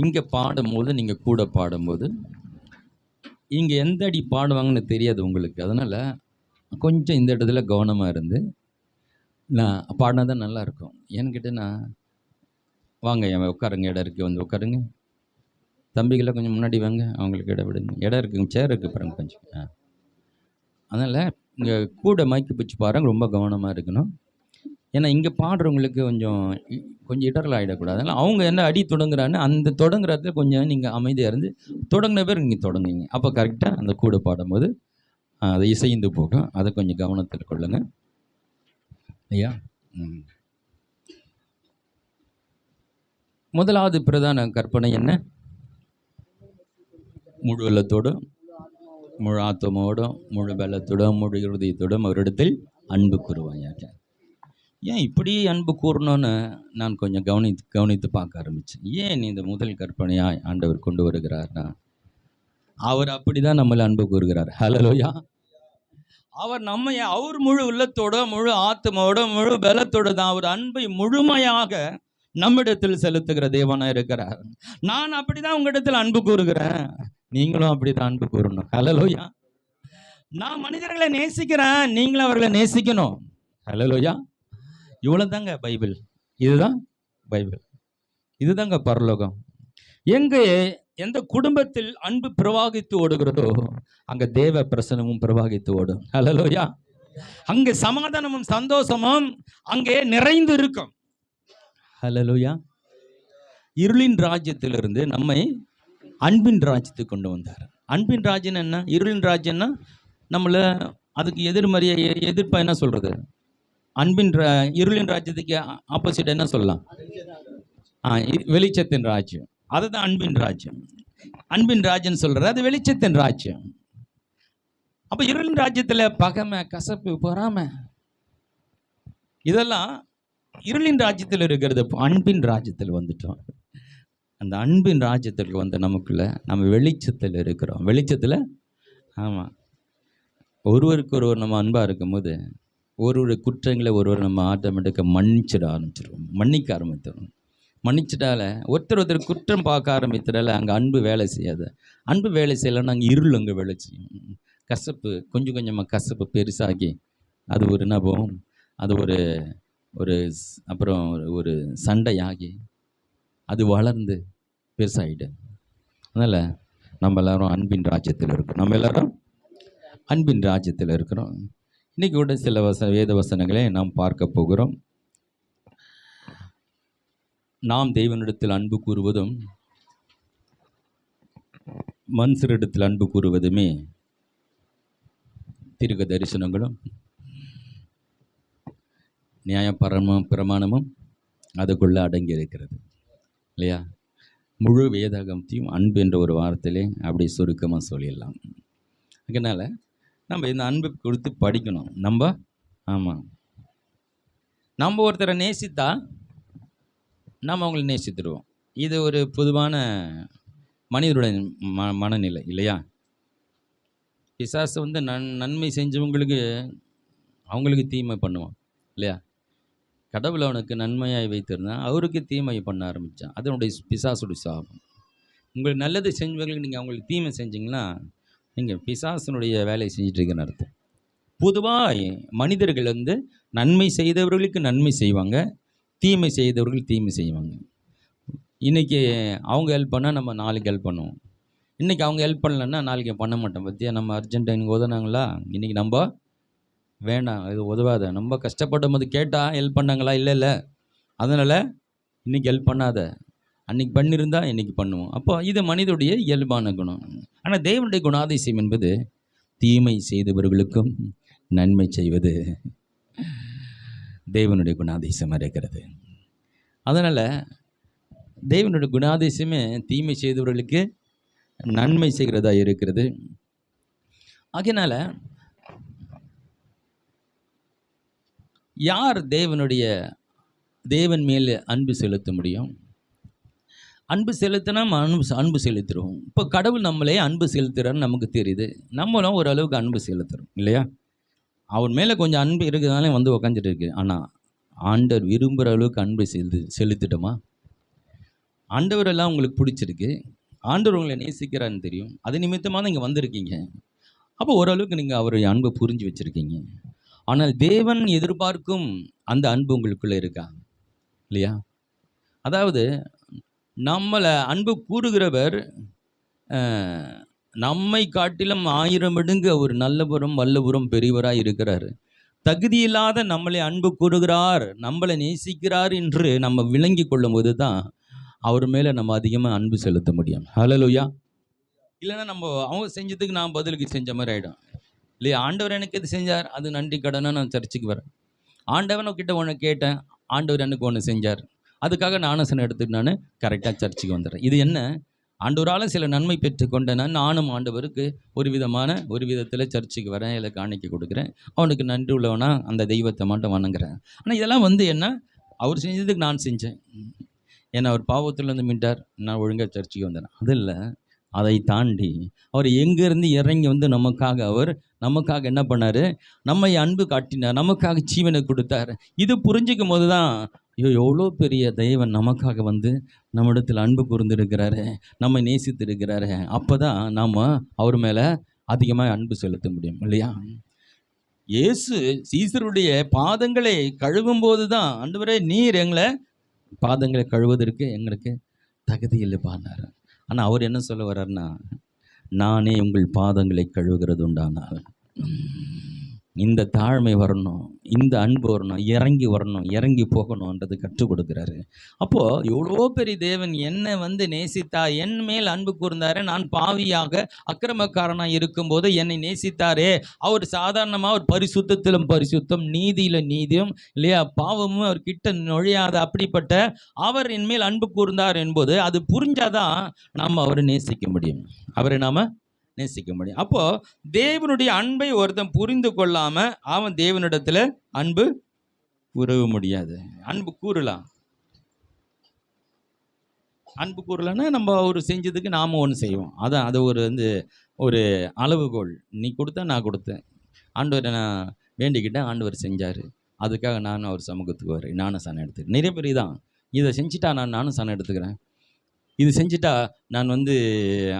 இங்கே பாடும்போது நீங்கள் கூட பாடும்போது இங்கே எந்த அடி பாடுவாங்கன்னு தெரியாது உங்களுக்கு. அதனால் கொஞ்சம் இந்த இடத்துல கவனமாக இருந்து நான் பாடினா தான் நல்லாயிருக்கும். ஏன்னு கேட்டேன்னா, வாங்க என் உட்காருங்க, இடம் இருக்குது, வந்து உட்காருங்க. தம்பிகளை கொஞ்சம் முன்னாடி வாங்க, அவங்களுக்கு இடம் விடுங்க. இடம் இருக்குங்க, சேர் இருக்குது பாருங்க கொஞ்சம். அதனால் இங்கே கூட மைக்கு பிடிச்சி பாருங்க, ரொம்ப கவனமாக இருக்கணும். ஏன்னா இங்கே பாடுறவங்களுக்கு கொஞ்சம் இடரல் ஆகிடக்கூடாது. அதனால் அவங்க என்ன அடி தொடங்குறான்னு அந்த தொடங்குறதுல கொஞ்சம் நீங்கள் அமைதியாக இருந்து தொடங்கின பேர் நீங்கள் தொடங்குங்க. அப்போ கரெக்டாக அந்த கூட பாடும்போது அதை இசைந்து போகும். அதை கொஞ்சம் கவனத்தில் கொள்ளுங்க ஐயா. முதலாவது பிரதான கற்பனை என்ன? முழு உள்ளத்தோடும், முழு ஆத்மாவோடும், முழு பலத்தோடும், முழு இருதயத்தோடும் அவரிடத்தில் அன்பு கூறுவாயாக. ஏன் இப்படி அன்பு கூறணும்னு நான் கொஞ்சம் கவனித்து பார்க்க ஆரம்பித்தேன். ஏன் இந்த முதல் கற்பனையாக ஆண்டவர் கொண்டு வருகிறார்னா, அவர் அப்படி தான் நம்மளை அன்பு கூறுகிறார். ஹல்லேலூயா. அவர் முழு உள்ளத்தோட, முழு ஆத்மாவோட, முழு பலத்தோட தான் அவர் அன்பை முழுமையாக நம்மிடத்தில் செலுத்துகிற தேவனாக இருக்கிறார். நான் அப்படிதான் உங்களிடத்தில் அன்பு கூறுகிறேன், நீங்களும் அப்படிதான் அன்பு கூறணும். ஹல்லேலூயா. நான் மனிதர்களை நேசிக்கிறேன், நீங்களும் அவர்களை நேசிக்கணும். ஹல்லேலூயா. இவ்வளவு தாங்க பைபிள். இதுதான் பைபிள், இதுதாங்க பரலோகம். எந்த குடும்பத்தில் அன்பு பிரவாகித்து ஓடுகிறதோ அங்க தேவ பிரசனமும் பிரவாகித்து ஓடும். ஹல்லேலூயா. அங்கே சமாதானமும் சந்தோஷமும் அங்கே நிறைந்து இருக்கும். ஹல்லேலூயா. இருளின் ராஜ்யத்திலிருந்து நம்மை அன்பின் ராஜ்யத்துக்கு கொண்டு வந்தார். அன்பின் ராஜ்யம் என்ன? இருளின் ராஜ்யம்னா நம்மள அதுக்கு எதிர்ப்பா என்ன சொல்றது? இருளின் ராஜ்யத்துக்கு ஆப்போசிட் என்ன சொல்லலாம்? வெளிச்சத்தின் ராஜ்யம். அதுதான் அன்பின் ராஜ்யம். அன்பின் ராஜ்யம் சொல்றது அது வெளிச்சத்தின் ராஜ்யம். அப்ப இருளின் ராஜ்யத்துல பகைமை, கசப்பு, பொறாமை இதெல்லாம் இருளின் ராஜ்யத்தில் இருக்கிறது. அன்பின் ராஜ்யத்தில் வந்துட்டோம். அந்த அன்பின் ராஜ்யத்திற்கு வந்த நமக்குள்ள நம்ம வெளிச்சத்தில் இருக்கிறோம். வெளிச்சத்தில் ஆமாம், ஒருவருக்கு ஒருவர் நம்ம அன்பாக இருக்கும்போது ஒரு குற்றங்களை ஒருவர் நம்ம ஆட்டோமேட்டிக்காக மன்னிக்க ஆரம்பிச்சிடும். மன்னிச்சிட்டால ஒருத்தர் குற்றம் பார்க்க ஆரம்பித்தால அங்கே அன்பு வேலை செய்யாது. அன்பு வேலை செய்யலைன்னா அங்கே இருள் அங்கே வேலை செய்யும். கசப்பு கொஞ்சம் கொஞ்சமாக கசப்பு பெருசாகி அது ஒரு என்ன போகும், அது ஒரு அப்புறம் ஒரு சண்டையாகி அது வளர்ந்து பெருசாகிடும். அதனால் நம்ம எல்லாரும் அன்பின் ராஜ்யத்தில் இருக்கோம். நம்ம எல்லாரும் அன்பின் ராஜ்யத்தில் இருக்கிறோம். இன்றைக்கி கூட சில வேத வசனங்களை நாம் பார்க்க போகிறோம். நாம் தேவனிடத்தில் அன்பு கூறுவதும் மனுஷரிடத்தில் அன்பு கூறுவதுமே தீர்க்க தரிசனங்களும் நியாய பிரமாணமும் அதுக்குள்ளே அடங்கி இருக்கிறது இல்லையா? முழு வேதாகமத்தையும் அன்பு என்ற ஒரு வார்த்தையிலே அப்படி சுருக்கமாக சொல்லிடலாம். அதனால் நம்ம இந்த அன்பு கொடுத்து படிக்கணும். நம்ம ஒருத்தரை நேசித்தா நாம் அவங்களை நேசித்துடுவோம். இது ஒரு பொதுவான மனிதருடைய மனநிலை இல்லையா? பிசாசு நன்மை செஞ்சவங்களுக்கு அவங்களுக்கு தீமை பண்ணுவான் இல்லையா? கடவுள் அவனுக்கு நன்மையாய் வைத்திருந்தான், அவருக்கு தீமை பண்ண ஆரம்பித்தான். அதனுடைய பிசாசுடைய சாபம். உங்களுக்கு நல்லது செஞ்சவங்களுக்கு நீங்கள் அவங்களுக்கு தீமை செஞ்சிங்கன்னா நீங்கள் பிசாசனுடைய வேலையை செஞ்சிட்ருக்குன்னு அர்த்தம். பொதுவாக மனிதர்கள் நன்மை செய்தவர்களுக்கு நன்மை செய்வாங்க, தீமை செய்தவர்கள் தீமை செய்வாங்க. இன்றைக்கி அவங்க ஹெல்ப் பண்ணால் நம்ம நாளைக்கு ஹெல்ப் பண்ணுவோம். இன்றைக்கி அவங்க ஹெல்ப் பண்ணலன்னா நாளைக்கு பண்ண மாட்டோம். பற்றியா நம்ம அர்ஜென்டைனுக்கு உதவுனாங்களா, இன்றைக்கி நம்ம வேண்டாம் இது உதவாத. நம்ம கஷ்டப்படும் போது கேட்டால் ஹெல்ப் பண்ணாங்களா? இல்லை. அதனால் இன்றைக்கி ஹெல்ப் பண்ணாத, அன்றைக்கி பண்ணியிருந்தா இன்றைக்கி பண்ணுவோம். அப்போ இது மனிதனுடைய இயல்பான குணம். ஆனால் தேவனுடைய குணாதிசயம் என்பது தீமை செய்தவர்களுக்கும் நன்மை செய்வது தேவனுடைய குணாதிசயமாக இருக்கிறது. அதனால் தேவனுடைய குணாதிசயமே தீமை செய்தவர்களுக்கு நன்மை செய்கிறதா இருக்கிறது. அதனால் யார் தேவன் மேல் அன்பு செலுத்த முடியும்? அன்பு செலுத்தினா அன்பு செலுத்துகிறோம். இப்போ கடவுள் நம்மளே அன்பு செலுத்துகிறான்னு நமக்கு தெரியுது, நம்மளும் ஓரளவுக்கு அன்பு செலுத்துகிறோம் இல்லையா? அவன் மேலே கொஞ்சம் அன்பு இருக்கிறதாலே உக்காந்துட்டு இருக்கு. ஆனால் ஆண்டவர் விரும்புகிற அளவுக்கு அன்பு செலுத்திட்டோமா? ஆண்டவரெல்லாம் உங்களுக்கு பிடிச்சிருக்கு, ஆண்டவர் உங்களை நேசிக்கிறான்னு தெரியும், அது நிமித்தமாக தான் இங்கே வந்திருக்கீங்க. அப்போ ஓரளவுக்கு நீங்கள் அவருடைய அன்பை புரிஞ்சு வச்சுருக்கீங்க. ஆனால் தேவன் எதிர்பார்க்கும் அந்த அன்பு உங்களுக்குள்ளே இருக்கா இல்லையா? அதாவது நம்மளை அன்பு கூறுகிறவர் நம்மை காட்டிலும் 1000 மடங்கு அவர் நல்லபுறம் வல்லபுறம் பெரியவராக இருக்கிறார். தகுதியில்லாத நம்மளை அன்பு கூறுகிறார், நம்மளை நேசிக்கிறார் என்று நம்ம விளங்கி கொள்ளும் போது தான் அவர் மேலே நம்ம அதிகமாக அன்பு செலுத்த முடியும். ஹல்லேலூயா. இல்லைன்னா நம்ம அவங்க செஞ்சதுக்கு நான் பதிலுக்கு செஞ்ச மாதிரி ஆகிடும் இல்லையா? ஆண்டவர் எனக்கு எது செஞ்சார், அது நன்றி கடனை நான் சர்ச்சுக்கு வரேன். ஆண்டவன்கிட்ட ஒன்று கேட்டேன், ஆண்டவர் எனக்கு ஒன்று செஞ்சார், அதுக்காக நானும் எடுத்துட்டு நான் கரெக்டாக சர்ச்சுக்கு வந்துடுறேன். இது என்ன? ஆண்டவரால் சில நன்மை பெற்றுக்கொண்டேன், நானும் ஆண்டவருக்கு ஒரு விதத்தில் சர்ச்சுக்கு வரேன், இல்லை காணிக்கை கொடுக்குறேன், அவனுக்கு நன்றி உள்ளவனா அந்த தெய்வத்தை மட்டும் வணங்குறேன். ஆனால் இதெல்லாம் என்ன, அவர் செஞ்சதுக்கு நான் செஞ்சேன், ஏன்னா அவர் பாவத்திலேருந்து மீட்டார், நான் ஒழுங்காக சர்ச்சுக்கு வந்தேன். அது இல்லை, அதை தாண்டி அவர் எங்கேருந்து இறங்கி நமக்காக என்ன பண்ணார், நம்மை அன்பு காட்டினார், நமக்காக ஜீவனை கொடுத்தார். இது புரிஞ்சிக்கும் போது தான் எவ்வளோ பெரிய தெய்வன் நமக்காக நம்மிடத்தில் அன்பு கூர்ந்திருக்கிறாரு, நம்மை நேசித்திருக்கிறாரு. அப்போ தான் நாம் அவர் மேலே அதிகமாக அன்பு செலுத்த முடியும் இல்லையா? இயேசு சீசருடைய பாதங்களை கழுவும் போது தான், ஆண்டவரே நீர் எங்களை பாதங்களை கழுவதற்கு எங்களுக்கு தகுதி இல்லை பாடினார். ஆனால் அவர் என்ன சொல்ல வர்றாருன்னா, நானே உங்கள் பாதங்களை கழுவுகிறது உண்டானால். இந்த தாழ்மை வரணும், இந்த அன்பு வரணும், இறங்கி போகணுன்றது கற்றுக் கொடுக்குறாரு. அப்போது எவ்வளோ பெரிய தேவன் என்னை நேசித்தா, என் மேல் அன்பு கூர்ந்தாரே, நான் பாவியாக அக்கிரமக்காரனாக இருக்கும்போது என்னை நேசித்தாரே. அவர் சாதாரணமாக ஒரு பரிசுத்தத்திலும் பரிசுத்தம், நீதியில் நீதியும் இல்லையா, பாவமும் அவர் கிட்ட நுழையாத அப்படிப்பட்ட அவர் என் மேல் அன்பு கூர்ந்தார் என்பது அது புரிஞ்சாதான் நாம் அவரை நேசிக்க முடியும், அவரை நாம் நேசிக்க முடியும். அப்போ தேவனுடைய அன்பை ஒருத்தன் புரிந்து கொள்ளாம அவன் தேவனிடத்துல அன்பு கூற முடியாது. அன்பு கூறலன்னா நம்ம அவர் செஞ்சதுக்கு நாம ஒன்று செய்வோம். அதான் அது ஒரு அளவுகோல். நீ கொடுத்தா நான் கொடுத்தேன், ஆண்டவரை நான் வேண்டிக்கிட்டேன், ஆண்டவர் செஞ்சார், அதுக்காக நானும் அவர் சமூகத்துக்கு வரேன், நானும் சனம் எடுத்துக்கிறேன். நிறைய பேர் தான் இதை செஞ்சுட்டா நானும் சனம் எடுத்துக்கிறேன், இது செஞ்சுட்டா நான்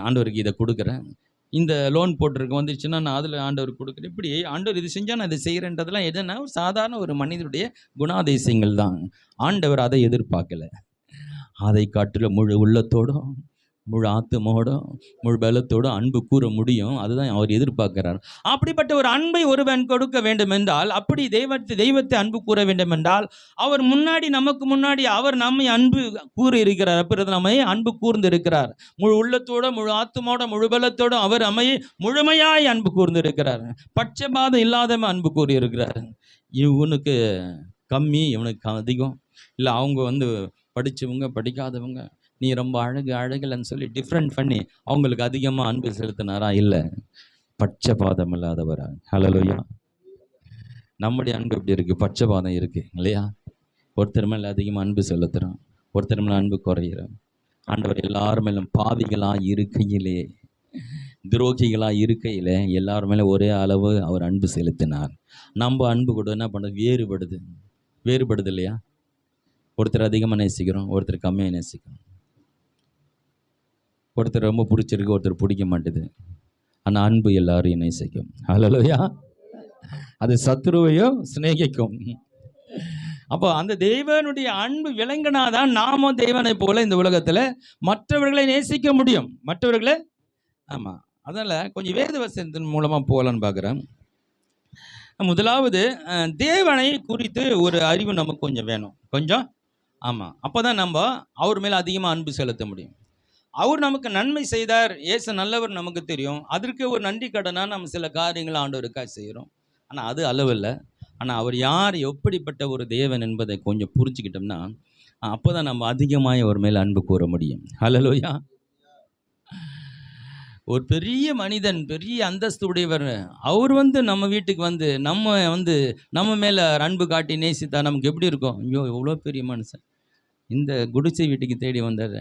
ஆண்டவருக்கு இதை கொடுக்குறேன், இந்த லோன் போட்டிருக்க வந்துருச்சுன்னா நான் அதில் ஆண்டவர் கொடுக்குறேன், இப்படி ஆண்டவர் இது செஞ்சால் நான் இதை செய்கிறேன்றதெல்லாம் எதுனா சாதாரண ஒரு மனிதனுடைய குணாதிசயங்கள் தான். ஆண்டவர் அதை எதிர்பார்க்கலை. அதை காட்டிலும் முழு உள்ளத்தோடும் முழு ஆத்துமோடும் முழு பலத்தோடும் அன்பு கூற முடியும். அதுதான் அவர் எதிர்பார்க்கிறார். அப்படிப்பட்ட ஒரு அன்பை ஒருவன் கொடுக்க வேண்டும் என்றால், அப்படி தெய்வத்தை அன்பு கூற வேண்டும் என்றால், அவர் நமக்கு முன்னாடி அவர் நம்மை அன்பு கூறி இருக்கிறார். அப்புறம் நம்மை அன்பு கூர்ந்து இருக்கிறார். முழு உள்ளத்தோட முழு ஆத்துமோட முழு பலத்தோடும் அவர் நம்மை முழுமையாய் அன்பு கூர்ந்து இருக்கிறார். பட்சபாதம் இல்லாதவன் அன்பு கூறி இருக்கிறார். இவனுக்கு கம்மி, இவனுக்கு அதிகம், இல்லை அவங்க படித்தவங்க படிக்காதவங்க, நீ ரொம்ப அழகலன்னு சொல்லி டிஃப்ரெண்ட் பண்ணி அவங்களுக்கு அதிகமாக அன்பு செலுத்தினாரா? இல்லை, பட்சபாதம் இல்லாதவரா? ஹல்லேலூயா. நம்முடைய அன்பு எப்படி இருக்குது? பட்சபாதம் இருக்குது இல்லையா? ஒருத்தர் மேலே அதிகமாக அன்பு செலுத்துகிறோம், ஒருத்தர் மேலே அன்பு குறைகிறோம். ஆண்டவர் எல்லாரும் மேலும் பாவிகளாக இருக்கையிலே, துரோகிகளாக இருக்கையிலே எல்லாரும் மேலே ஒரே அளவு அவர் அன்பு செலுத்தினார். நம்ம அன்பு கூட என்ன பண்ணுறது? வேறுபடுது இல்லையா? ஒருத்தர் அதிகமாக நேசிக்கிறோம், ஒருத்தர் கம்மியாக நேசிக்கிறோம், ஒருத்தர் ரொம்ப பிடிச்சிருக்கு, ஒருத்தர் பிடிக்க மாட்டுது. ஆனால் அன்பு எல்லாரையும் நேசிக்கும். ஹல்லேலூயா. அது சத்துருவையும் சிநேகிக்கும். அப்போ அந்த தேவனுடைய அன்பு விளங்கினாதான் நாமும் தேவனை போல இந்த உலகத்தில் மற்றவர்களை நேசிக்க முடியும். ஆமாம், அதனால் கொஞ்சம் வேத வசனத்தின் மூலமாக போகலான்னு பார்க்குறேன். முதலாவது, தேவனை குறித்து ஒரு அறிவு நமக்கு கொஞ்சம் வேணும், கொஞ்சம். ஆமாம், அப்போ தான் நம்ம அவர் மேலே அதிகமாக அன்பு செலுத்த முடியும். அவர் நமக்கு நன்மை செய்தார், ஏசு நல்லவர் நமக்கு தெரியும், அதற்கு ஒரு நன்றி கடனாக நம்ம சில காரியங்களை ஆண்டவருக்காக செய்கிறோம். ஆனால் அது அளவில்லை. ஆனால் அவர் யார், எப்படிப்பட்ட ஒரு தேவன் என்பதை கொஞ்சம் புரிஞ்சுக்கிட்டோம்னா அப்போ தான் நம்ம அதிகமாக அவர் மேலே அன்பு கூற முடியும். ஹல்லேலூயா. ஒரு பெரிய மனிதன், பெரிய அந்தஸ்து உடையவர், அவர் நம்ம வீட்டுக்கு நம்ம மேலே அன்பு காட்டி நேசித்தா நமக்கு எப்படி இருக்கும்? ஐயோ, எவ்வளோ பெரிய மனுஷன், இந்த குடிசை வீட்டுக்கு தேடி வந்தார்,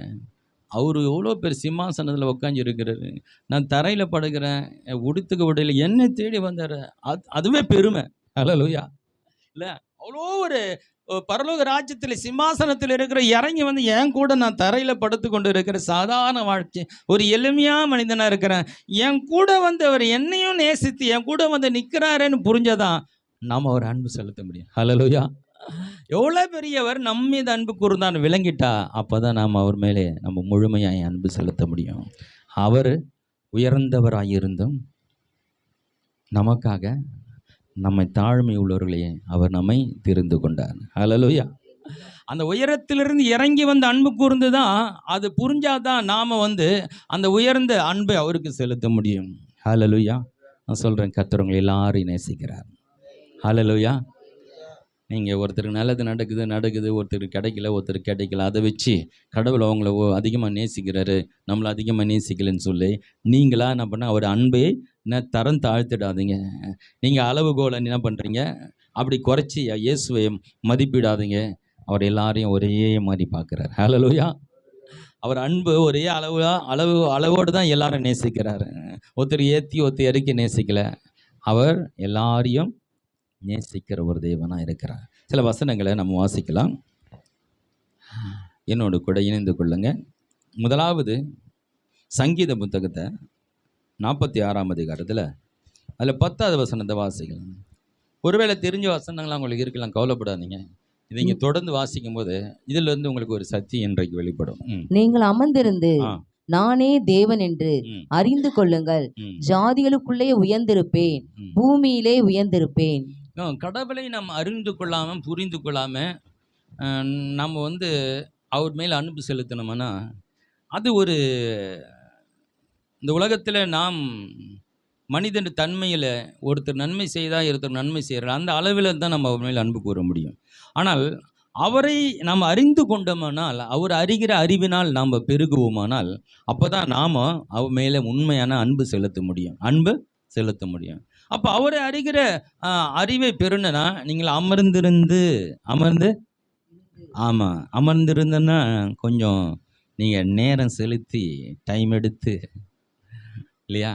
அவர் எவ்வளோ பேர் சிம்மாசனத்தில் உட்காந்து இருக்கிறாரு, நான் தரையில் படுக்கிறேன், உடுத்துக்க உடையில் என்னை தேடி வந்தார், அதுவே பெருமை. ஹல்லேலூயா. இல்லை, அவ்வளோ ஒரு பரலோக ராஜ்யத்தில் சிம்மாசனத்தில் இருக்கிற இறங்கி வந்து என் கூட நான் தரையில் படுத்து கொண்டு இருக்கிற சாதாரண வாழ்க்கை, ஒரு எளிமையாக மனிதனாக இருக்கிறேன், என் கூட வந்து அவர் என்னையும் நேசித்து என் கூட வந்து நிற்கிறாருன்னு புரிஞ்சதான் நாம் அவர் அன்பு செலுத்த முடியும். ஹல்லேலூயா. எவ்வளோ பெரியவர் நம்ம மீது அன்பு கூர்ந்தான்னு விளங்கிட்டா அப்போ தான் நாம் அவர் மேலே நம்ம முழுமையாக அன்பு செலுத்த முடியும். அவர் உயர்ந்தவராயிருந்தும் நமக்காக நம்மை தாழ்மை உள்ளவர்களையே அவர் நம்மை தெரிந்து கொண்டார். ஹல்லேலூயா. அந்த உயரத்திலிருந்து இறங்கி வந்து அன்பு கூர்ந்து தான் அது புரிஞ்சாதான் நாம் வந்து அந்த உயர்ந்த அன்பை அவருக்கு செலுத்த முடியும். ஹல்லேலூயா. நான் சொல்கிறேன், கர்த்தர் எல்லாரையும் நேசிக்கிறார். ஹல்லேலூயா. நீங்கள் ஒருத்தருக்கு நல்லது நடக்குது, ஒருத்தருக்கு கிடைக்கல, அதை வச்சு கடவுள் அவங்கள அதிகமாக நேசிக்கிறாரு, நம்மளை அதிகமாக நேசிக்கலைன்னு சொல்லி நீங்களா என்ன பண்ண அவர் அன்பை தரம் தாழ்த்திடாதீங்க. நீங்கள் அளவுகோலை என்ன பண்ணுறீங்க, அப்படி குறைச்சி இயேசுவை மதிப்பிடாதீங்க. அவர் எல்லாரையும் ஒரே மாதிரி பார்க்குறார். ஹல்லேலூயா. அவர் அன்பு ஒரே அளவோடு தான் எல்லாரும் நேசிக்கிறார். ஒருத்தர் ஏற்றி ஒருத்தர் இறக்கி நேசிக்கலை, அவர் எல்லாரையும் நேசிக்கிற ஒரு தேவனாக இருக்கிறார். சில வசனங்களை நம்ம வாசிக்கலாம். என்னோடு கூட இணைந்து கொள்ளுங்க. முதலாவது சங்கீத புத்தகத்தை 46ஆம் அதிகாரத்தில் அதில் 10வது வசனத்தை வாசிக்கலாம். ஒருவேளை தெரிஞ்ச வசனங்கள்லாம் உங்களுக்கு இருக்கலாம், கவலைப்படாதீங்க. இதை இங்கே தொடர்ந்து வாசிக்கும் போது இதுல இருந்து உங்களுக்கு ஒரு சக்தி இன்றைக்கு வெளிப்படும். நீங்கள் அமர்ந்திருந்து நானே தேவன் என்று அறிந்து கொள்ளுங்கள். ஜாதிகளுக்குள்ளே உயர்ந்திருப்பேன், பூமியிலே உயர்ந்திருப்பேன். கடவுளை நம்ம அறிந்து கொள்ளாமல் புரிந்து கொள்ளாமல் நம்ம வந்து அவர் மேல் அன்பு செலுத்தணும்னா அது ஒரு இந்த உலகத்தில் நாம் மனிதன் தன்மையில் ஒருத்தர் நன்மை செய்தால் ஒருத்தர் நன்மை செய்கிறார், அந்த அளவில் தான் நம்ம அவர் மேல் அன்பு கூற முடியும். ஆனால் அவரை நாம் அறிந்து கொண்டோமானால், அவர் அறிகிற அறிவினால் நாம் பெருகுவோமானால் அப்போ தான் நாம் அவர் மேலே உண்மையான அன்பு செலுத்த முடியும். அப்போ அவரை அறிகிற அறிவை பெறணுன்னா நீங்கள் அமர்ந்திருந்தன்னா கொஞ்சம் நீங்கள் நேரம் செலுத்தி டைம் எடுத்து இல்லையா,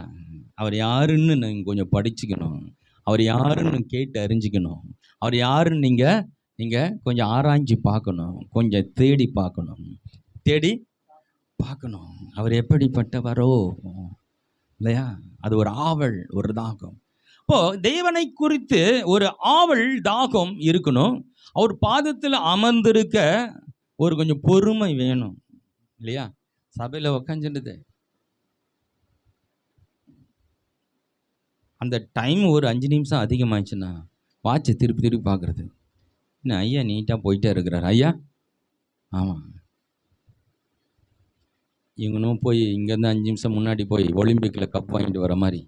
அவர் யாருன்னு நீங்கள் கொஞ்சம் படிச்சுக்கணும், அவர் யாருன்னு கேட்டு அறிஞ்சிக்கணும், அவர் யாருன்னு நீங்கள் கொஞ்சம் ஆராய்ச்சி பார்க்கணும், கொஞ்சம் தேடி பார்க்கணும் அவர் எப்படிப்பட்டவரோ இல்லையா. அது ஒரு ஆவல், ஒரு தாகம். இப்போது தேவனை குறித்து ஒரு ஆவல் தாகம் இருக்கணும். அவர் பாதத்தில் அமர்ந்திருக்க ஒரு கொஞ்சம் பொறுமை வேணும் இல்லையா. சபையில் உக்காந்துட்டு அந்த டைம் ஒரு 5 நிமிஷம் அதிகமாகிடுச்சுன்னா வாட்சை திருப்பி பார்க்குறது. இன்னும் ஐயா நீட்டாக போயிட்டே இருக்கிறார் ஐயா. ஆமாம், இவனும் போய் இங்கேருந்து 5 நிமிஷம் முன்னாடி போய் ஒலிம்பிக்கில் கப் வாங்கிட்டு வர மாதிரி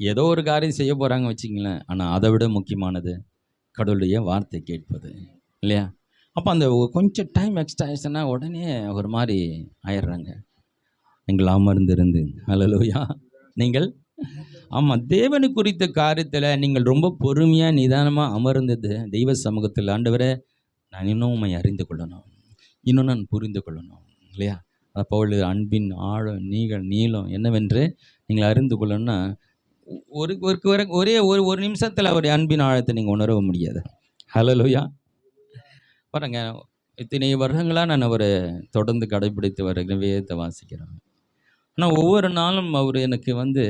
ஏதோ ஒரு காரியம் செய்ய போகிறாங்க வச்சுங்களேன். ஆனால் அதை விட முக்கியமானது கடவுளுடைய வார்த்தை கேட்பது இல்லையா. அப்போ அந்த கொஞ்சம் டைம் எக்ஸ்ட்ரா ஆயிடுச்சுன்னா உடனே ஒரு மாதிரி ஆயிடுறாங்க. நீங்கள் அமர்ந்திருந்து ஹல்லேலூயா. நீங்கள் ஆமாம், தேவனு குறித்த காரியத்தில் நீங்கள் ரொம்ப பொறுமையாக நிதானமாக அமர்ந்தது தெய்வ சமூகத்தில், ஆண்டவரை நான் இன்னும் உண்மை அறிந்து கொள்ளணும், இன்னும் நான் புரிந்து கொள்ளணும் இல்லையா. அப்போ அன்பின் ஆழம் நீளம் என்னவென்று நீங்கள் அறிந்து கொள்ளணும்னா ஒரு நிமிஷத்தில் அவருடைய அன்பின் ஆழத்தை நீங்கள் உணர முடியாது. ஹல்லேலூயா. பாருங்க, இத்தனை வருடங்களாக நான் அவரை தொடர்ந்து கடைபிடித்து வருகிற வேதத்தை வாசிக்கிறேன். ஆனால் ஒவ்வொரு நாளும் அவர் எனக்கு வந்து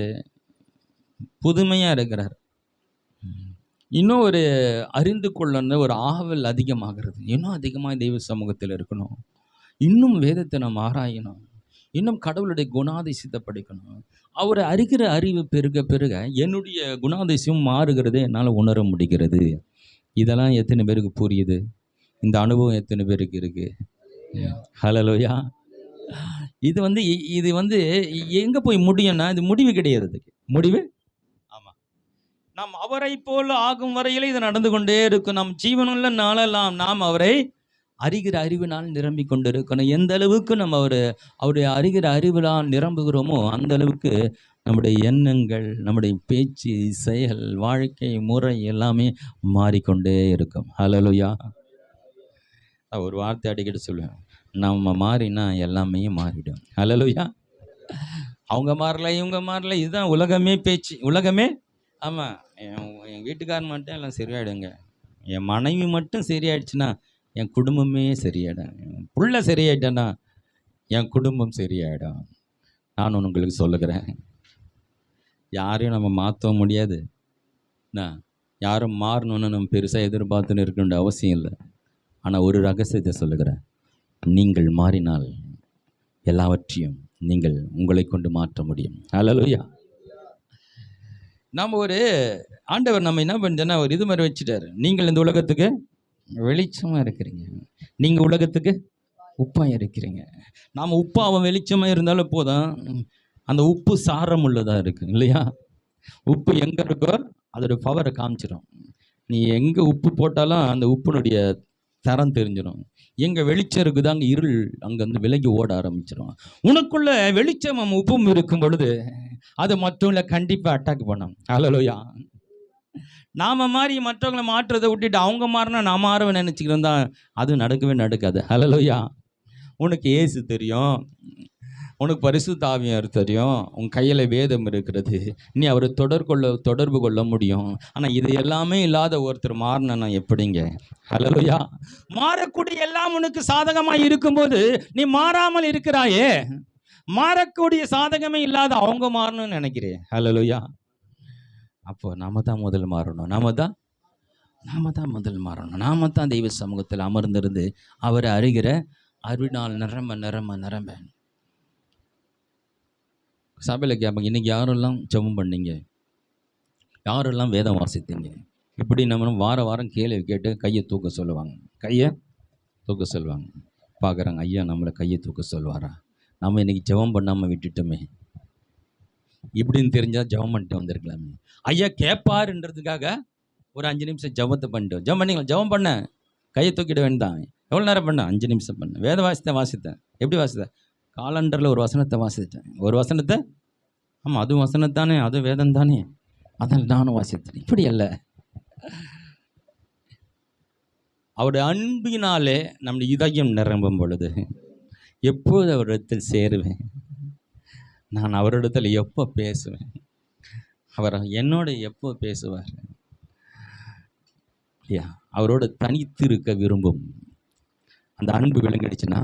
புதுமையாக இருக்கிறார். இன்னும் ஒரு அறிந்து கொள்ளணும் ஒரு ஆவல் அதிகமாகிறது. இன்னும் அதிகமாக தெய்வ சமூகத்தில் இருக்கணும், இன்னும் வேதத்தை நாம் ஆராயணும், இன்னும் கடவுளுடைய குணாதிசயத்தை படிக்கணும். அவரை அறிகிற அறிவு பெருக என்னுடைய குணாதிசயம் மாறுகிறதே என்னால் உணர முடிகிறது. இதெல்லாம் எத்தனை பேருக்கு புரியுது? இந்த அனுபவம் எத்தனை பேருக்கு இருக்கு? ஹல்லேலூயா. இது வந்து எங்கே போய் முடியும்னா இது முடிவு கிடையாது. முடிவு ஆமாம், நாம் அவரை போல் ஆகும் வரையிலே இது நடந்து கொண்டே இருக்கும். நம் ஜீவனுள்ள நாளெல்லாம் நாம் அவரை அறிகிற அறிவினால் நிரம்பி கொண்டு இருக்கணும். எந்த அளவுக்கு நம்ம அவருடைய அறிகிற அறிவினால் நிரம்புகிறோமோ அந்த அளவுக்கு நம்முடைய எண்ணங்கள், நம்முடைய பேச்சு, செயல், வாழ்க்கை முறை எல்லாமே மாறிக்கொண்டே இருக்கும். ஹல்லேலூயா. ஒரு வார்த்தை அடிக்கடி சொல்லுவேன், நம்ம மாறினா எல்லாமே மாறிடும். ஹல்லேலூயா. அவங்க மாறல, இவங்க மாறல, இதுதான் உலகமே பேச்சு, உலகமே. ஆமாம், என் வீட்டுக்காரன் மட்டும் எல்லாம் சரியாயிடுங்க, என் மனைவி மட்டும் சரியாயிடுச்சுன்னா என் குடும்பமே சரியாயிடும். என் புள்ள சரியாயிட்டேன்னா என் குடும்பம் சரியாயிடும். நான் உங்களுக்கு சொல்லுகிறேன், யாரையும் நம்ம மாற்ற முடியாது. என்ன, யாரும் மாறணும்னு நம்ம பெருசாக எதிர்பார்த்துன்னு இருக்க வேண்டிய அவசியம் இல்லை. ஆனால் ஒரு ரகசியத்தை சொல்லுகிறேன், நீங்கள் மாறினால் எல்லாவற்றையும் நீங்கள் உங்களை கொண்டு மாற்ற முடியும். ஹல்லேலூயா. நம்ம ஒரு ஆண்டவர் நம்ம என்ன பண்ணுறோன்னா ஒரு இது மாதிரி வச்சுட்டாரு. நீங்கள் இந்த உலகத்துக்கு வெளிச்சமாக இருக்கிறீங்க, நீங்கள் உலகத்துக்கு உப்பாக இருக்கிறீங்க. நாம் உப்பாவும் வெளிச்சமாக இருந்தாலும் போதும், அந்த உப்பு சாரம் உள்ளதாக இருக்கு இல்லையா? உப்பு எங்கே இருக்கோ அதோட பவரை காமிச்சிடும். நீ எங்கே உப்பு போட்டாலும் அந்த உப்பினுடைய தரம் தெரிஞ்சிடும். எங்கே வெளிச்சம் இருக்குதோ அங்கே இருள் அங்கேருந்து விலகி ஓட ஆரம்பிச்சிடும். உனக்குள்ள வெளிச்சமும் உப்பும் இருக்கும் பொழுது அது மற்றவங்களை கண்டிப்பாக அட்டாக் பண்ணும். ஹல்லேலூயா. நாம மாதிரி மற்றவங்களை மாற்றுறதை விட்டுட்டு அவங்க மாறினா நான் மாறவே நினச்சிக்கிட்டு தான் அது நடக்கவே நடக்காது. ஹல்லேலூயா. உனக்கு இயேசு தெரியும், உனக்கு பரிசுத்த ஆவியார் தெரியும், உன் கையில் வேதம் இருக்கிறது, நீ அவரை தொடர்பு கொள்ள முடியும். ஆனால் இது எல்லாமே இல்லாத ஒருத்தர் மாறினா எப்படிங்க? ஹல்லேலூயா. மாறக்கூடிய எல்லாம் உனக்கு சாதகமாக இருக்கும்போது நீ மாறாமல் இருக்கிறாயே, மாறக்கூடிய சாதகமே இல்லாத அவங்க மாறணும்னு நினைக்கிறேன். ஹல்லேலூயா. அப்போ நாம தான் முதல் மாறணும். நாம தான் முதல் மாறணும். நாம தான் தெய்வ சமூகத்தில் அமர்ந்திருந்து அவரை அறிகிற அறிவினால் நிரம்ப. சபையில் கேட்பாங்க, இன்றைக்கி யாரெல்லாம் ஜெபம் பண்ணீங்க, யாரெல்லாம் வேதம் வாசித்தீங்க, இப்படி நம்ம வாரம் கேள்வி கேட்டு கையை தூக்க சொல்லுவாங்க. பார்க்குறாங்க, ஐயா நம்மளை கையை தூக்க சொல்வாரா, நம்ம இன்றைக்கி ஜெபம் பண்ணாமல் விட்டுட்டோமே, இப்படின்னு தெரிஞ்சால் ஜெபம் பண்ணிட்டு வந்திருக்கலாமே. ஐயா கேட்பாருன்றதுக்காக ஒரு 5 நிமிஷம் ஜெபத்தை பண்ணிட்டோம். ஜெபம் பண்ண கையை தூக்கிட வேண்டாம். எவ்வளோ நேரம் பண்ணேன்? 5 நிமிஷம் பண்ணேன். வேத வாசித்தேன். எப்படி வாசித்தேன்? காலண்டரில் ஒரு வசனத்தை வாசித்தேன். ஒரு வசனத்தை, ஆமாம் அதுவும் வசனத்தானே, அதுவும் வேதம் தானே, அதான் நானும் வாசித்தேன். இப்படி அல்ல, அவருடைய அன்பினாலே நம்முடைய இதயம் நிரம்பும் பொழுது எப்போது அவரிடத்தில் சேருவேன், நான் அவரிடத்தில் எப்போ பேசுவேன், அவர் என்னோட எப்போ பேசுவார் இல்லையா? அவரோட தனித்து இருக்க விரும்பும் அந்த அன்பு விளங்கிடுச்சுன்னா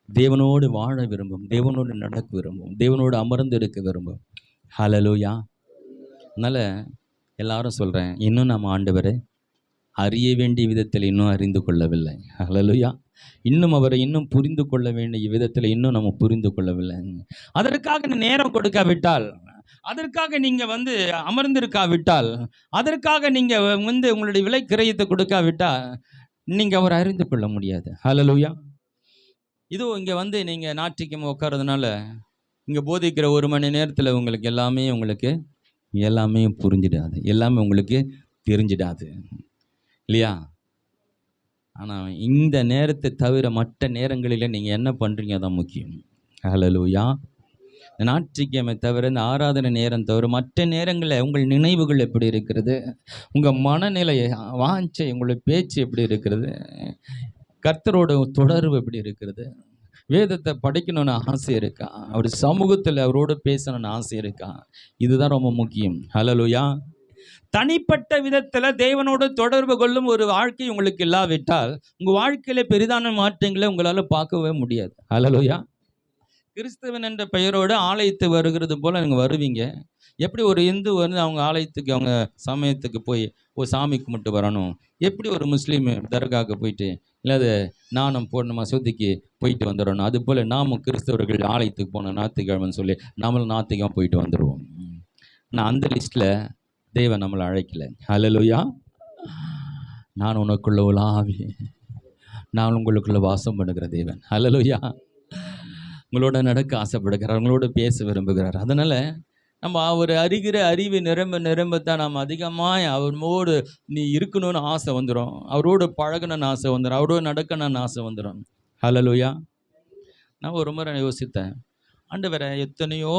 தேவனோடு வாழ விரும்பும், தேவனோடு நடக்க விரும்பும், தேவனோடு அமர்ந்து இருக்க விரும்பும். ஹல்லேலூயா. அதனால் எல்லாரும் சொல்கிறேன், இன்னும் நம்ம ஆண்டவரை அறிய வேண்டிய விதத்தில் இன்னும் அறிந்து கொள்ளவில்லை. ஹல்லேலூயா. இன்னும் அவரை இன்னும் புரிந்து கொள்ள வேண்டிய விதத்தில் இன்னும் நம்ம புரிந்து கொள்ளவில்லை. அதற்காக நேரம் கொடுக்காவிட்டால், அதற்காக நீங்கள் அமர்ந்திருக்காவிட்டால், அதற்காக நீங்கள் உங்களுடைய விலை கிரயத்தை கொடுக்காவிட்டால் நீங்கள் அவரை அறிந்து கொள்ள முடியாது. ஹல்லேலூயா. இதோ இங்கே நீங்கள் ஞாயிற்றுக்கிழமை உட்கார்றதுனால இங்கே போதிக்கிற 1 மணி நேரத்தில் உங்களுக்கு எல்லாமே புரிஞ்சிடாது, எல்லாமே உங்களுக்கு தெரிஞ்சிடாது இல்லையா? ஆனால் இந்த நேரத்தை தவிர மற்ற நேரங்களில் நீங்கள் என்ன பண்ணுறீங்க தான் முக்கியம். ஹல்லேலூயா. இந்த ஞாயிற்றுக்கிழமை தவிர, இந்த ஆராதனை நேரம் தவிர மற்ற நேரங்களில் உங்கள் நினைவுகள் எப்படி இருக்கிறது, உங்கள் மனநிலை வாஞ்சை, உங்களுடைய பேச்சு எப்படி இருக்கிறது, கர்த்தரோட தொடர்பு எப்படி இருக்கிறது, வேதத்தை படிக்கணும்னு ஆசை இருக்கா, அவர் சமூகத்தில் அவரோடு பேசணும்னு ஆசை இருக்கா, இதுதான் ரொம்ப முக்கியம். ஹல்லேலூயா. தனிப்பட்ட விதத்தில் தேவனோடு தொடர்பு கொள்ளும் ஒரு வாழ்க்கை உங்களுக்கு இல்லாவிட்டால் உங்கள் வாழ்க்கையில் பெரிதான மாற்றங்களை உங்களால் பார்க்கவே முடியாது. ஹல்லேலூயா. கிறிஸ்தவன் என்ற பெயரோடு ஆலயத்து வருகிறது போல் நீங்கள் வருவீங்க. எப்படி ஒரு இந்து அவங்க ஆலயத்துக்கு, அவங்க சமயத்துக்கு போய் ஒரு சாமி கும்பிட்டு வரணும், எப்படி ஒரு முஸ்லீம் தர்காவுக்கு போயிட்டு இல்லாத நானும் போன மசூதிக்கு போயிட்டு வந்துடணும், அதுபோல் நாமும் கிறிஸ்தவர்கள் ஆலயத்துக்கு போனோம் ஞாயிற்றுக்கிழமைன்னு சொல்லி நம்மளும் ஞாயிற்றுக்கிழமை போயிட்டு வந்துடுவோம். நான் அந்த லிஸ்ட்டில் தேவன் நம்மளை அழைக்கலை. ஹல்லேலூயா. நான் உனக்குள்ள உலாவி, நான் உங்களுக்குள்ள வாசம் பண்ணுகிற தேவன். ஹல்லேலூயா. உங்களோட நடக்க ஆசைப்படுகிறார், உங்களோட பேச விரும்புகிறார். அதனால் நம்ம அவர் அறிகிற அறிவு நிரம்பத்தான் நம்ம அதிகமாக அவரோடு நீ இருக்கணும்னு ஆசை வந்துடும், அவரோடு பழகணும்னு ஆசை வந்துடும், அவரோடு நடக்கணும்னு ஆசை வந்துடும். ஹல்லேலூயா. நான் ஒரு முறை யோசித்தேன், ஆண்டவரே எத்தனையோ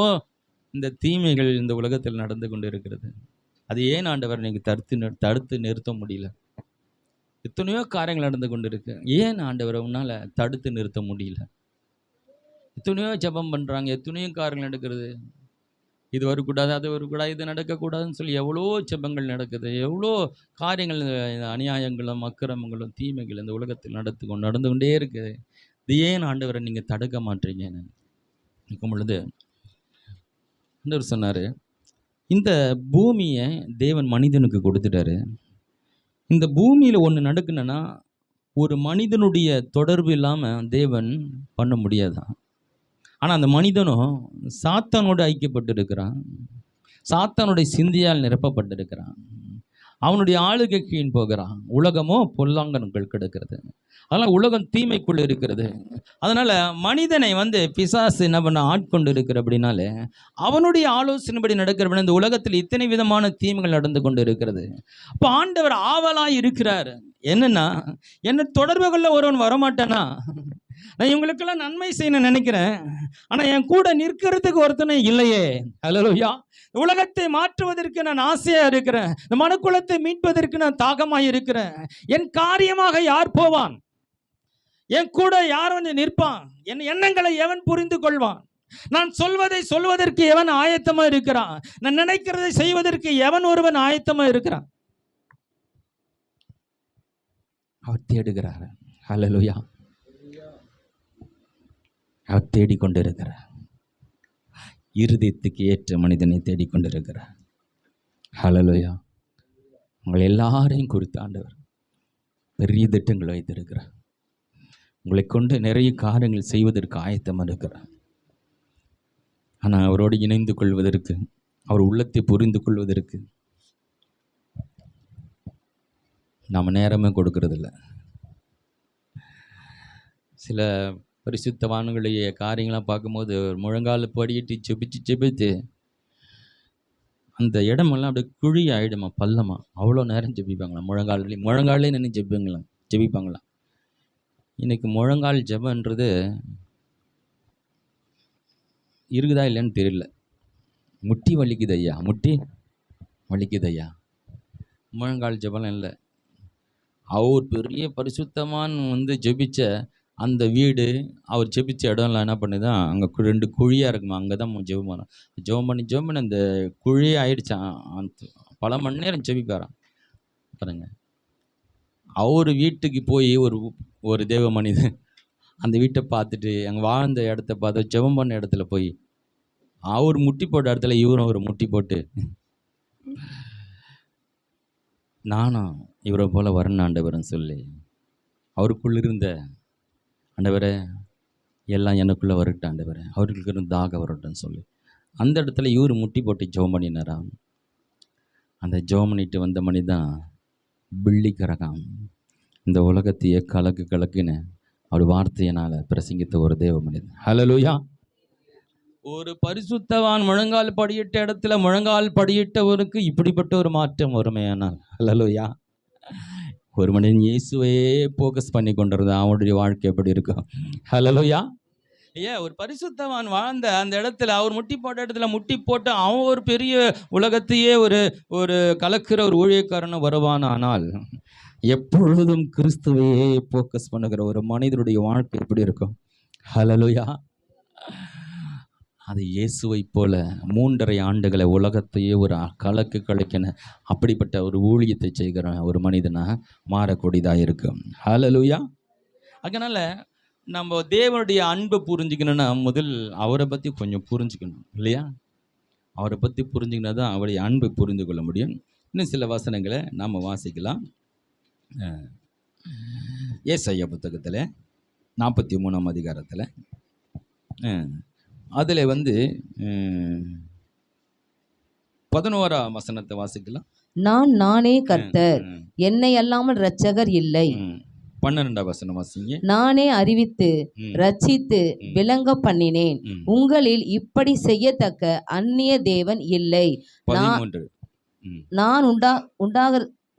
இந்த தீமைகள் இந்த உலகத்தில் நடந்து கொண்டு இருக்கிறது, அது ஏன் ஆண்டவர் நீங்கள் தடுத்து நிறுத்த முடியல? எத்தனையோ காரியங்கள் நடந்து கொண்டு இருக்கு, ஏன் ஆண்டவரை உன்னால் தடுத்து நிறுத்த முடியல? எத்தனையோ ஜெபம் பண்ணுறாங்க, எத்தனையோ காரியங்கள் நடக்கிறது, இது வரக்கூடாது, அது வரக்கூடாது, இது நடக்கக்கூடாதுன்னு சொல்லி எவ்வளோ ஜெபங்கள் நடக்குது, எவ்வளோ காரியங்கள், அநியாயங்களும் அக்கிரமங்களும் தீமைகள் இந்த உலகத்தில் நடந்து கொண்டே இருக்குது. இது ஏன் ஆண்டவரை நீங்கள் தடுக்க மாட்டீங்கன்னு இருக்கும் பொழுது ஆண்டவர் சொன்னார், இந்த பூமியை தேவன் மனிதனுக்கு கொடுத்துட்டாரு. இந்த பூமியில் ஒன்று நடக்குன்னா ஒரு மனிதனுடைய தொடர்பு இல்லாமல் தேவன் பண்ண முடியாதான். ஆனால் அந்த மனிதனும் சாத்தானோடு ஐக்கியப்பட்டு இருக்கிறான், சாத்தானுடைய சிந்தியால் நிரப்பப்பட்டிருக்கிறான், அவனுடைய ஆளுகை கீழ் போகிறான். உலகமோ பொல்லாங்கன்கள் கிடக்கிறது, அதனால் உலகம் தீமைக்குள் இருக்கிறது. அதனால் மனிதனை பிசாசு என்ன பண்ண ஆட்கொண்டு இருக்கிற அப்படின்னாலே அவனுடைய ஆலோசனைப்படி நடக்கிறபடி இந்த உலகத்தில் இத்தனை விதமான தீமைகள் நடந்து கொண்டு இருக்கிறது. இப்போ ஆண்டவர் ஆவலாய் இருக்கிறார், என்னன்னா என்ன தொடர்பு கொள்ள ஒருவன் வரமாட்டானா, நான் இவங்களுக்கெல்லாம் நன்மை செய்யணும்னு நினைக்கிறேன், ஆனால் என் கூட நிற்கிறதுக்கு ஒருத்தனை இல்லையே. ஹல்லேலூயா. உலகத்தை மாற்றுவதற்கு நான் ஆசையாக இருக்கிறேன், இந்த மனுக்குலத்தை மீட்பதற்கு நான் தாகமாக இருக்கிறேன். என் காரியமாக யார் போவான், என் கூட யார் நிற்பான், என் எண்ணங்களை எவன் புரிந்து கொள்வான், நான் சொல்வதற்கு எவன் ஆயத்தமாக இருக்கிறான், நான் நினைக்கிறதை செய்வதற்கு எவன் ஒருவன் ஆயத்தமாக இருக்கிறான். அவர் தேடுகிறார். ஹல்லேலூயா. அவர் தேடிக்கொண்டிருக்கிறார், இருதயத்துக்கு ஏற்ற மனிதனை தேடிக்கொண்டிருக்கிறார். ஹல்லேலூயா. உங்கள் எல்லாரையும் குறித்து ஆண்டவர் பெரிய திட்டங்கள் வைத்திருக்கிறார். உங்களை கொண்டு நிறைய காரியங்கள் செய்வதற்கு ஆயத்தமாக இருக்கிறார். ஆனால் அவரோடு இணைந்து கொள்வதற்கு, அவர் உள்ளத்தை புரிந்து கொள்வதற்கு நாம் நேரமே கொடுக்கறதில்ல. சில பரிசுத்தவான்களுடைய காரியங்களாம் பார்க்கும்போது முழங்கால் படியிட்டு ஜெபித்து அந்த இடமெல்லாம் அப்படியே குழி ஆகிடுமா, பள்ளமா, அவ்வளோ நேரம் ஜெபிப்பாங்களாம். முழங்காலே நின்று ஜெபிப்பாங்களாம். இன்னைக்கு முழங்கால் ஜெபன்றது இருக்குதா இல்லைன்னு தெரியல. முட்டி வலிக்குது ஐயா, முழங்கால் ஜெபம்லாம் இல்லை. அவர் பெரிய பரிசுத்தமான் ஜெபிச்ச அந்த வீடு, அவர் ஜெபிச்ச இடம்லாம் என்ன பண்ணுதான், அங்கே 2 குழியாக இருக்குமா, அங்கே தான் ஜெபம் பண்ணி அந்த குழியே ஆயிடுச்சான். பல மணி நேரம் ஜெபிப்பாராம் பாருங்க. அவர் வீட்டுக்கு போய் ஒரு தேவ மனிதன் அந்த வீட்டை பார்த்துட்டு, அங்கே வாழ்ந்த இடத்த பார்த்து, ஜெபம் பண்ண இடத்துல போய் அவர் முட்டி போட்ட இடத்துல இவரும் ஒரு முட்டி போட்டு, நானும் இவரை போல் வரணும் ஆண்டவர்னு சொல்லி, அவருக்குள்ள இருந்த ஆண்டவரே எல்லாம் எனக்குள்ளே வரட்டும் ஆண்டவரே, அவர்களுக்கு இருந்த தாக வரட்டும்னு சொல்லி அந்த இடத்துல இவர் முட்டி போட்டு ஜெபம் பண்ணினாராம். அந்த ஜெபம் பண்ணிட்டு வந்த மனிதான் பிள்ளிக்கிறகாம் இந்த உலகத்தையே கலக்குன்னு அவர் வார்த்தையினால் பிரசங்கித்த ஒரு தேவ மனிதன். ஹல்லேலூயா. ஒரு பரிசுத்தவான் முழங்கால் படியிட்ட இடத்துல முழங்கால் படியிட்டவருக்கு இப்படிப்பட்ட ஒரு மாற்றம் வருமையானால், ஹல்லேலூயா. ஒரு மனிதன் இயேசுவையே ஃபோக்கஸ் பண்ணி கொண்டிருந்தான், அவனுடைய வாழ்க்கை எப்படி இருக்கும். ஹல்லேலூயா. ஒரு பரிசுத்தவான் வாழ்ந்த அந்த இடத்துல, அவர் முட்டி போட்ட இடத்துல முட்டி போட்டு அவன் ஒரு பெரிய உலகத்தையே ஒரு கலக்கிற ஒரு ஊழியக்காரன் வருவான். ஆனால் எப்பொழுதும் கிறிஸ்துவையே ஃபோக்கஸ் பண்ணுகிற ஒரு மனிதனுடைய வாழ்க்கை எப்படி இருக்கும். ஹல்லேலூயா. அது இயேசுவை போல 3.5 ஆண்டுகளை உலகத்தையே ஒரு கலக்கின அப்படிப்பட்ட ஒரு ஊழியத்தை செய்கிற ஒரு மனிதனாக மாறக்கூடியதாக இருக்கும். ஹல்லேலூயா. அதனால் நம்ம தேவனுடைய அன்பை புரிஞ்சுக்கணுன்னா முதல் அவரை பற்றி கொஞ்சம் புரிஞ்சுக்கணும் இல்லையா. அவரை பற்றி புரிஞ்சுக்கினா தான் அவருடைய அன்பை புரிந்து கொள்ள முடியும். இன்னும் சில வசனங்களை நாம் வாசிக்கலாம். ஏசாயா புத்தகத்தில் 43ஆம் அதிகாரத்தில் அதில் 11ஆம் வசனத்தை வாசிக்கலாம். நானே கர்த்தர், என்னை அல்லாமல் இரட்சகர் இல்லை. 12ஆம் வசனம் வாசிங்க. நானே அறிவித்து ரட்சித்து விளங்க பண்ணினேன், உங்களில் இப்படி செய்யத்தக்க அந்நிய தேவன் இல்லை. 13. நான்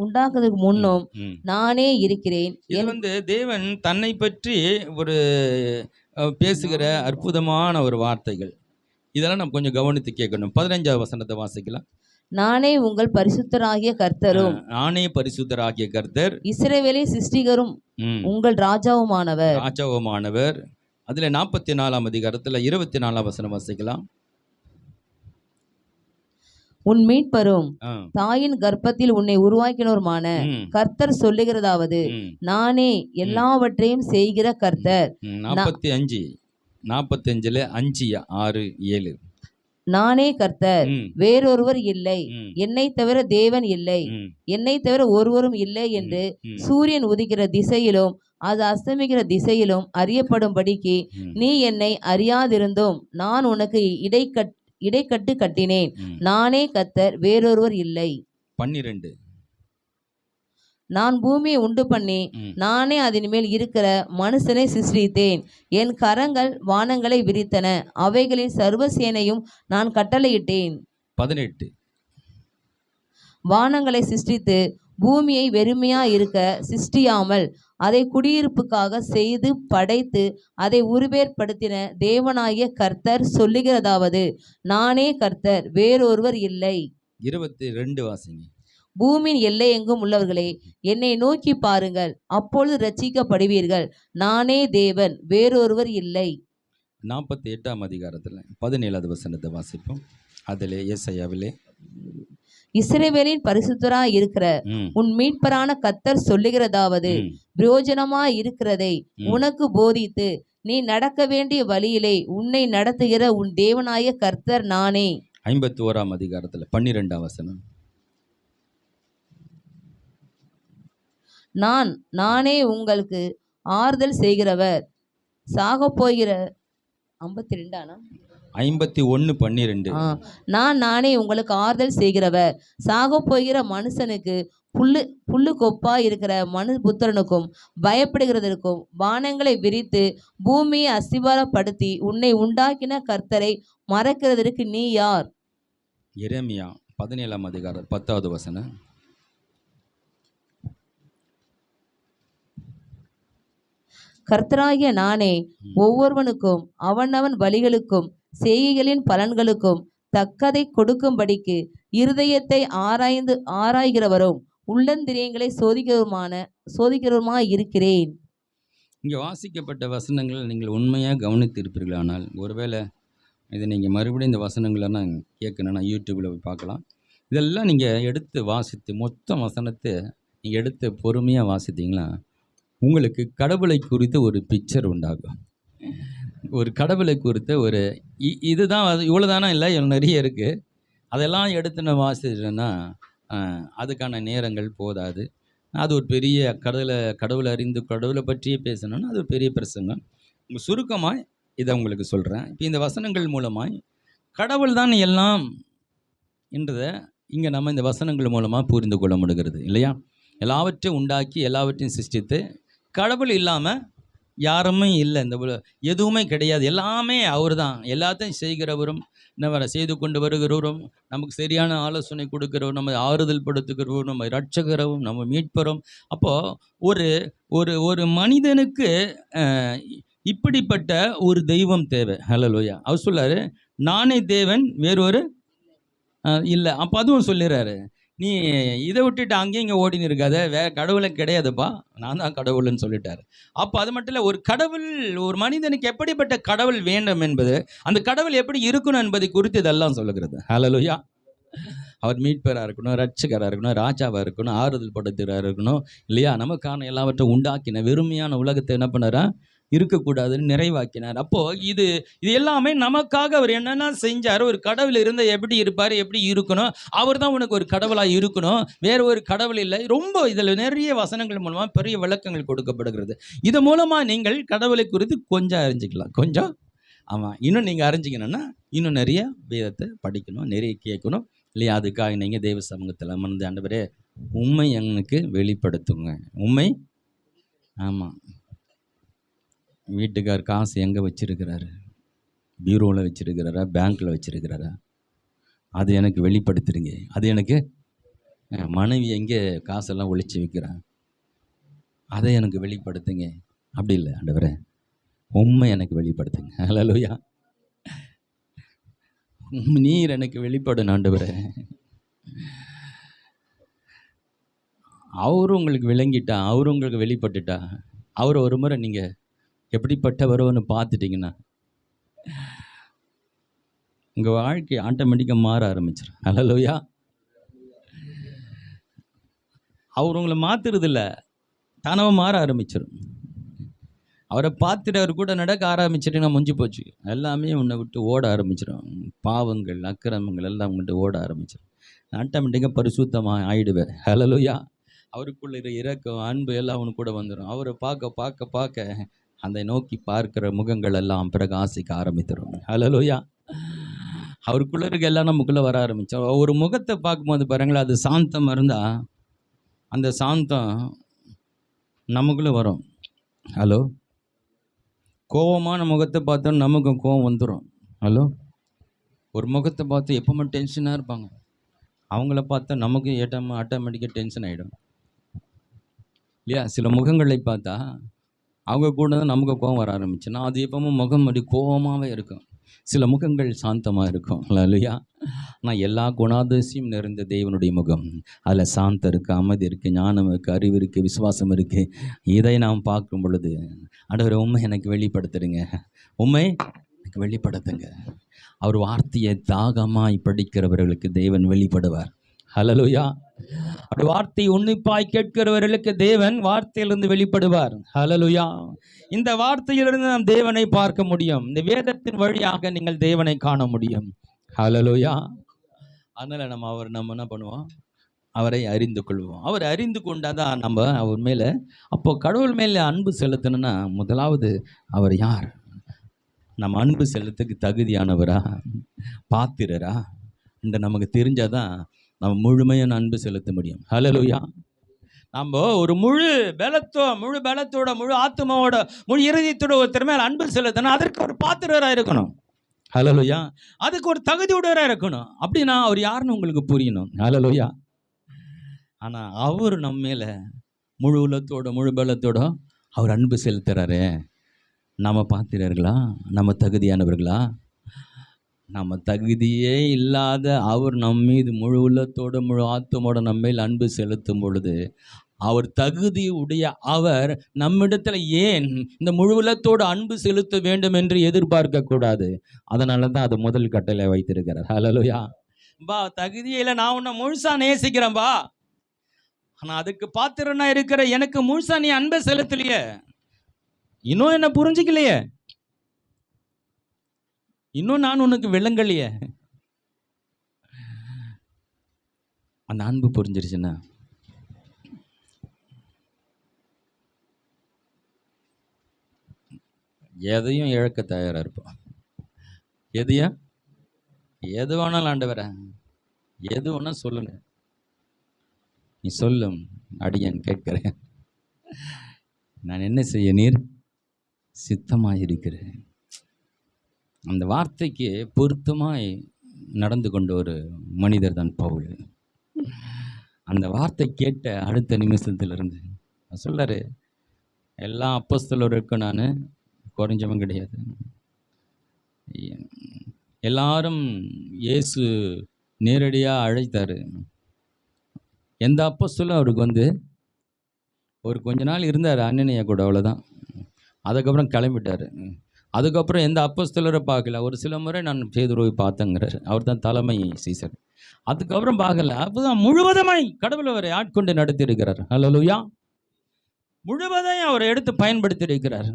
உண்டாகிறதுக்கு முன்னும் நானே இருக்கிறேன். இது தேவன் தன்னை பற்றி ஒரு பேசுகிற அற்புதமான ஒரு வார்த்தைகள். இதெல்லாம் நம்ம கொஞ்சம் கவனித்து கேட்கணும். 15ஆம் வசனத்தை வாசிக்கலாம். நானே உங்கள் பரிசுத்தராகிய கர்த்தரும், நானே பரிசுத்தராகிய கர்த்தர், இஸ்ரவேலின் சிருஷ்டிகரும், உங்கள் ராஜாவுமானவர். அதுல 44ஆம் அதிகாரத்துல 24ஆம் வசனம் வாசிக்கலாம். உன் மீட்பரும் ஆ. தாயின் கர்ப்பத்தில் உன்னை உருவாக்கினோருமான ம். கர்த்தர் சொல்லுகிறதாவது, ம். நானே எல்லாவற்றையும் செய்கிற கர்த்தர். 45 45ல 5 6 7. நானே கர்த்தர், ம். வேறொருவர் இல்லை. ம். என்னை தவிர தேவன் இல்லை. ம். என்னை தவிர ஒருவரும் இல்லை என்று ம். சூரியன் உதிக்கிற திசையிலும் அது அஸ்தமிக்கிற திசையிலும் அறியப்படும்படிக்கு ம். நீ என்னை அறியாதிருந்தும் நான் உனக்கு இடைக்கட்டு கட்டினேன். ம். நானே கர்த்தர், வேறொருவர் இல்லை. 12. நான் பூமியை உண்டு பண்ணி ம். நானே அதன் மேல் இருக்கிற மனுஷனை சிருஷ்டித்தேன். என் கரங்கள் வானங்களை விரித்தன, அவைகளின் சர்வசேனையும் நான் கட்டளையிட்டேன். 18. வானங்களை சிருஷ்டித்து பூமியை வெறுமையா இருக்க சிருஷ்டியாமல் அதை குடியிருப்புக்காக செய்து படைத்து அதை உருவேற்படுத்தின தேவனாகிய கர்த்தர் சொல்லுகிறதாவது, நானே கர்த்தர், வேறொருவர் இல்லை. 22 வாசிங்க. பூமியின் எல்லை எங்கும் உள்ளவர்களே, என்னை நோக்கி பாருங்கள், அப்பொழுது ரட்சிக்கப்படுவீர்கள். நானே தேவன், வேறொருவர் இல்லை. 48ஆம் அதிகாரத்தில் 17வது வசனத்தை வாசிப்போம். அதிலே ஏசாயாவிலே இஸ்ரவேலின் பரிசுத்தராய் இருக்கிற ம். உன் மீட்பரான கர்த்தர் சொல்லுகிறதாவது, ம். பிரயோஜனமாய் இருக்கிறதை உனக்கு போதித்து நீ நடக்க வேண்டிய வழியிலே உன்னை நடத்துகிற உன் தேவனாய கர்த்தர் நானே. 51ஆம் அதிகாரத்தில் 12ஆம் வசனம். நானே உங்களுக்கு ஆறுதல் செய்கிறவர். சாக போகிற 52 51:12. நானே உங்களுக்கு ஆறுதல் செய்கிறவர். சாக போகிற மனுஷனுக்கு புல்லு கொப்பா இருக்கிற புத்திரனுக்கும் பயப்படுகிறதற்கும் வானங்களை விரித்து பூமியை அஸ்திபாரப்படுத்தி உன்னை உண்டாக்கின கர்த்தரை மறக்கிறதற்கு நீ யார்? எரேமியா 17ஆம் அதிகாரம் 10வது வசனம். கர்த்தராகிய நானே ஒவ்வொருவனுக்கும் அவனவன் வழிகளுக்கும் செய்கைகளின் பலன்களுக்கும் தக்கதை கொடுக்கும்படிக்கு இருதயத்தை ஆராய்கிறவரும் உள்ளந்திரியங்களை சோதிக்கிறவருமாய் இருக்கிறேன். இங்கே வாசிக்கப்பட்ட வசனங்கள் நீங்கள் உண்மையாக கவனித்திருப்பீர்களானால், ஒருவேளை இதை நீங்கள் மறுபடியும் இந்த வசனங்களெல்லாம் கேட்கணுன்னா யூடியூப்பில் போய் பார்க்கலாம். இதெல்லாம் நீங்கள் எடுத்து வாசித்து மொத்த வசனத்தை நீங்கள் எடுத்து பொறுமையாக வாசித்தீங்களா, உங்களுக்கு கடவுளை குறித்து ஒரு பிக்சர் உண்டாகும். ஒரு கடவுளை குறித்த ஒரு இதுதான், அது இவ்வளோதானா இல்லை, நிறைய இருக்குது. அதெல்லாம் எடுத்து நான் வாசிச்சேன்னா அதுக்கான நேரங்கள் போதாது. அது ஒரு பெரிய கடவுளை அறிந்து கடவுளை பற்றியே பேசணும்னா அது ஒரு பெரிய பிரசங்கம். சுருக்கமாக இதை உங்களுக்கு சொல்கிறேன். இப்போ இந்த வசனங்கள் மூலமாய் கடவுள் தான் எல்லாம் என்றதை இங்கே நம்ம இந்த வசனங்கள் மூலமாக புரிந்து கொள்ள முடிகிறது இல்லையா? எல்லாவற்றையும் உண்டாக்கி எல்லாவற்றையும் சிருஷ்டித்து, கடவுள் இல்லாமல் யாருமே இல்லை, இந்த எதுவுமே கிடையாது, எல்லாமே அவர் தான். எல்லாத்தையும் செய்கிறவரும் செய்து கொண்டு வருகிறவரும், நமக்கு சரியான ஆலோசனை கொடுக்கிறவரும், நம்ம ஆறுதல் படுத்துகிறவரும், நம்ம ரட்சகரவும், நம்ம மீட்பரும். அப்போது ஒரு ஒரு ஒரு மனிதனுக்கு இப்படிப்பட்ட ஒரு தெய்வம் தேவை. ஹல்லேலூயா. அவர் சொல்லாரு, நானே தேவன், வேறொரு இல்லை. அப்போ அதுவும் சொல்லிடுறாரு, நீ இதை விட்டுட்டு அங்கேயும் இங்கே ஓடின்னு இருக்காத, கடவுளை கிடையாதுப்பா, நான் தான் கடவுள்னு சொல்லிட்டாரு. அப்போ அது மட்டும் இல்லை, ஒரு கடவுள், ஒரு மனிதனுக்கு எப்படிப்பட்ட கடவுள் வேண்டும் என்பது, அந்த கடவுள் எப்படி இருக்கணும் என்பதை குறித்து இதெல்லாம் சொல்லுகிறது. ஹல்லேலூயா. அவர் மீட்பராக இருக்கணும், ரட்சகராக இருக்கணும், ராஜாவாக இருக்கணும், ஆறுதல் படுத்துகிறாக இருக்கணும் இல்லையா? நமக்கான எல்லாவற்றையும் உண்டாக்கின வெறுமையான உலகத்தை என்ன பண்ணாரா, இருக்கக்கூடாதுன்னு நிறைவாக்கினார். அப்போது இது எல்லாமே நமக்காக அவர் என்னென்ன செஞ்சார். ஒரு கடவுள் இருந்தால் எப்படி இருப்பார், எப்படி இருக்கணும், அவர் தான் உனக்கு ஒரு கடவுளாக இருக்கணும், வேறு ஒரு கடவுள் இல்லை. ரொம்ப இதில் நிறைய வசனங்கள் மூலமாக பெரிய விளக்கங்கள் கொடுக்கப்படுகிறது. இது மூலமாக நீங்கள் கடவுளை குறித்து கொஞ்சம் அறிஞ்சிக்கலாம். கொஞ்சம் ஆமாம், இன்னும் நீங்கள் அறிஞ்சிக்கணும்னா இன்னும் நிறைய வேதத்தை படிக்கணும், நிறைய கேட்கணும் இல்லையா? அதுக்காக நீங்கள் தெய்வ சமூகத்தில் அமர்ந்து, ஆண்டவரே உண்மை எனக்கு வெளிப்படுத்துங்க. உண்மை. ஆமாம், வீட்டுக்கார் காசு எங்கே வச்சுருக்கிறாரு, பீரோவில் வச்சுருக்கிறாரா, பேங்க்கில் வச்சுருக்கிறாரா, அது எனக்கு வெளிப்படுத்துறீங்க. அது எனக்கு மனைவி எங்கே காசெல்லாம் ஒழிச்சு வைக்கிறான், அதை எனக்கு வெளிப்படுத்துங்க. அப்படி இல்லை ஆண்டவரே, உண்மை எனக்கு வெளிப்படுத்துங்க. ஹல்லேலூயா. நீர் எனக்கு வெளிப்படும் ஆண்டவரே. அவரும் உங்களுக்கு விளங்கிட்டா, அவரும் உங்களுக்கு வெளிப்பட்டுட்டா, அவர் ஒரு முறை நீங்கள் எப்படிப்பட்டவரோன்னு பார்த்துட்டிங்கன்னா உங்கள் வாழ்க்கை ஆட்டோமேட்டிக்காக மாற ஆரம்பிச்சிடும். ஹல்லேலூயா. அவர் உங்களை மாற்றுறதில்ல, தானாக மாற ஆரம்பிச்சிடும். அவரை பார்த்துட்டு அவர் கூட நடக்க ஆரம்பிச்சிட்டுன்னா முடிஞ்சு போச்சு. எல்லாமே உன்னை விட்டு ஓட ஆரம்பிச்சிடும். பாவங்கள், அக்கிரமங்கள் எல்லாம் உங்கள்கிட்ட ஓட ஆரம்பிச்சிடும். ஆட்டோமேட்டிக்காக பரிசுத்தமாக ஆயிடுவேன். ஹல்லேலூயா. அவருக்குள்ள இரக்கம், அன்பு எல்லாம் அவனு கூட வந்துடும். அவரை பார்க்க பார்க்க பார்க்க அந்த நோக்கி பார்க்கிற முகங்கள் எல்லாம் பிரகாசிக்க ஆரம்பித்துடும். ஹல்லேலூயா. அவருக்குள்ள இருக்க எல்லாம் நமக்குள்ளே வர ஆரம்பித்தோம். ஒரு முகத்தை பார்க்கும்போது பாருங்களேன், அது சாந்தம் இருந்தால் அந்த சாந்தம் நமக்குள்ளே வரும். ஹலோ. கோபமான முகத்தை பார்த்தோன்னா நமக்கும் கோபம் வந்துடும். ஹலோ. ஒரு முகத்தை பார்த்து எப்பவுமே டென்ஷனாக இருப்பாங்க, அவங்கள பார்த்தா நமக்கு ஆட்டோமேட்டிக்காக டென்ஷன் ஆகிடும் இல்லையா? சில முகங்களை பார்த்தா அவங்க கூட தான் நமக்கு கோபம் வர ஆரம்பிச்சுன்னா அது எப்பவுமே முகம் அப்படி கோபமாகவே இருக்கும். சில முகங்கள் சாந்தமாக இருக்கும் இல்லையா? ஆனால் எல்லா குணாதிசயம் நிறைந்த தேவனுடைய முகம், அதில் சாந்தம் இருக்குது, அமைதி இருக்குது, ஞானம் இருக்குது, அறிவு இருக்குது, விசுவாசம் இருக்குது. இதை நாம் பார்க்கும் பொழுது ஆண்டவரே உண்மை எனக்கு வெளிப்படுத்துடுங்க, உண்மை எனக்கு வெளிப்படுத்துங்க. அவர் வார்த்தையை தாகமாய் படிக்கிறவர்களுக்கு தேவன் வெளிப்படுவார். ஹல்லேலூயா. அவர் வார்த்தையை உன்னிப்பாய் கேட்கிறவர்களுக்கு தேவன் வார்த்தையிலிருந்து வெளிப்படுவார். ஹல்லேலூயா. இந்த வார்த்தையிலிருந்து நாம் தேவனை பார்க்க முடியும். இந்த வேதத்தின் வழியாக நீங்கள் தேவனை காண முடியும். ஹல்லேலூயா. அதனால் நம்ம என்ன பண்ணுவோம், அவரை அறிந்து கொள்வோம். அவரை அறிந்து கொண்டாதான் நம்ம அவர் மேலே, அப்போ கடவுள் மேலே அன்பு செலுத்தணும்னா முதலாவது அவர் யார், நம்ம அன்பு செலுத்துக்கு தகுதியானவரா, பாத்திரரா என்று நமக்கு தெரிஞ்சாதான் நம்ம முழுமையான அன்பு செலுத்த முடியும். ஹல்லேலூயா. நம்ம ஒரு முழு பலத்தோட முழு ஆத்மாவோட முழு இறுதியத்தோட ஒருத்தர் மேலே அன்பு செலுத்தணும், அதற்கு ஒரு பாத்திரராக இருக்கணும். ஹல்லேலூயா. அதுக்கு ஒரு தகுதியுடையராக இருக்கணும். அப்படின்னா அவர் யாருன்னு உங்களுக்கு புரியணும். ஹல்லேலூயா. ஆனால் அவர் நம்ம மேலே முழு உள்ளத்தோட முழு பலத்தோட அவர் அன்பு செலுத்துறாரு. நம்ம பாத்திரர்களா, நம்ம தகுதியானவர்களா? நம்ம தகுதியே இல்லாத அவர் நம் மீது முழு உள்ளத்தோட முழு ஆத்மோட நம்மையில் அன்பு செலுத்தும் பொழுது, அவர் தகுதி உடைய அவர் நம்மிடத்தில் ஏன் இந்த முழு உள்ளத்தோடு அன்பு செலுத்த வேண்டும் என்று எதிர்பார்க்க கூடாது? அதனால தான் அது முதல் கட்டளை வைத்திருக்கிறார். ஹல்லேலூயா. பா, தகுதியில நான் உன்னை முழுசா நேசிக்கிறேன் பா, ஆனால் அதுக்கு பாத்திரனா இருக்கிற எனக்கு முழுசா நீ அன்பை செலுத்தலையே, இன்னும் என்ன புரிஞ்சுக்கலையே, இன்னும் நான் உனக்கு விளங்கலையே. அந்த அன்பு புரிஞ்சிருச்சுன்னா எதையும் இழக்க தயாராக இருப்போம். எது வேணாலும் ஆண்டவரே, எது வேணா சொல்லுங்க, நீ சொல்லும் அடியேன் கேட்கிறேன், நான் என்ன செய்ய நீர் சித்தமாயிருக்கிறேன். அந்த வார்த்தைக்கு பொருத்தமாய் நடந்து கொண்ட ஒரு மனிதர் தான் பவுல். அந்த வார்த்தை கேட்ட அடுத்த நிமிஷத்திலிருந்து சொல்றாரு, எல்லா அப்போஸ்தலருக்கும் நான் குறைஞ்சவன் கிடையாது. எல்லாரும் இயேசு நேரடியாக அழைத்தார். எந்த அப்போஸ்தலரும் அவருக்கு ஒரு கொஞ்ச நாள் இருந்தார் அண்ணனையா கூட, அவ்வளோதான். அதுக்கப்புறம் கிளம்பிட்டார். அதுக்கப்புறம் எந்த அப்போஸ்தலரை பார்க்கல. ஒரு சில முறை நான் பேதுருவை பார்த்தேங்கிறார், அவர் தான் தலைமை சீசர். அதுக்கப்புறம் பார்க்கல. அப்போதான் முழுவதுமாய் கடவுள் அவரை ஆட்கொண்டு நடத்தி இருக்கிறார். ஹல்லேலூயா. முழுவதையும் அவரை எடுத்து பயன்படுத்தி இருக்கிறார்.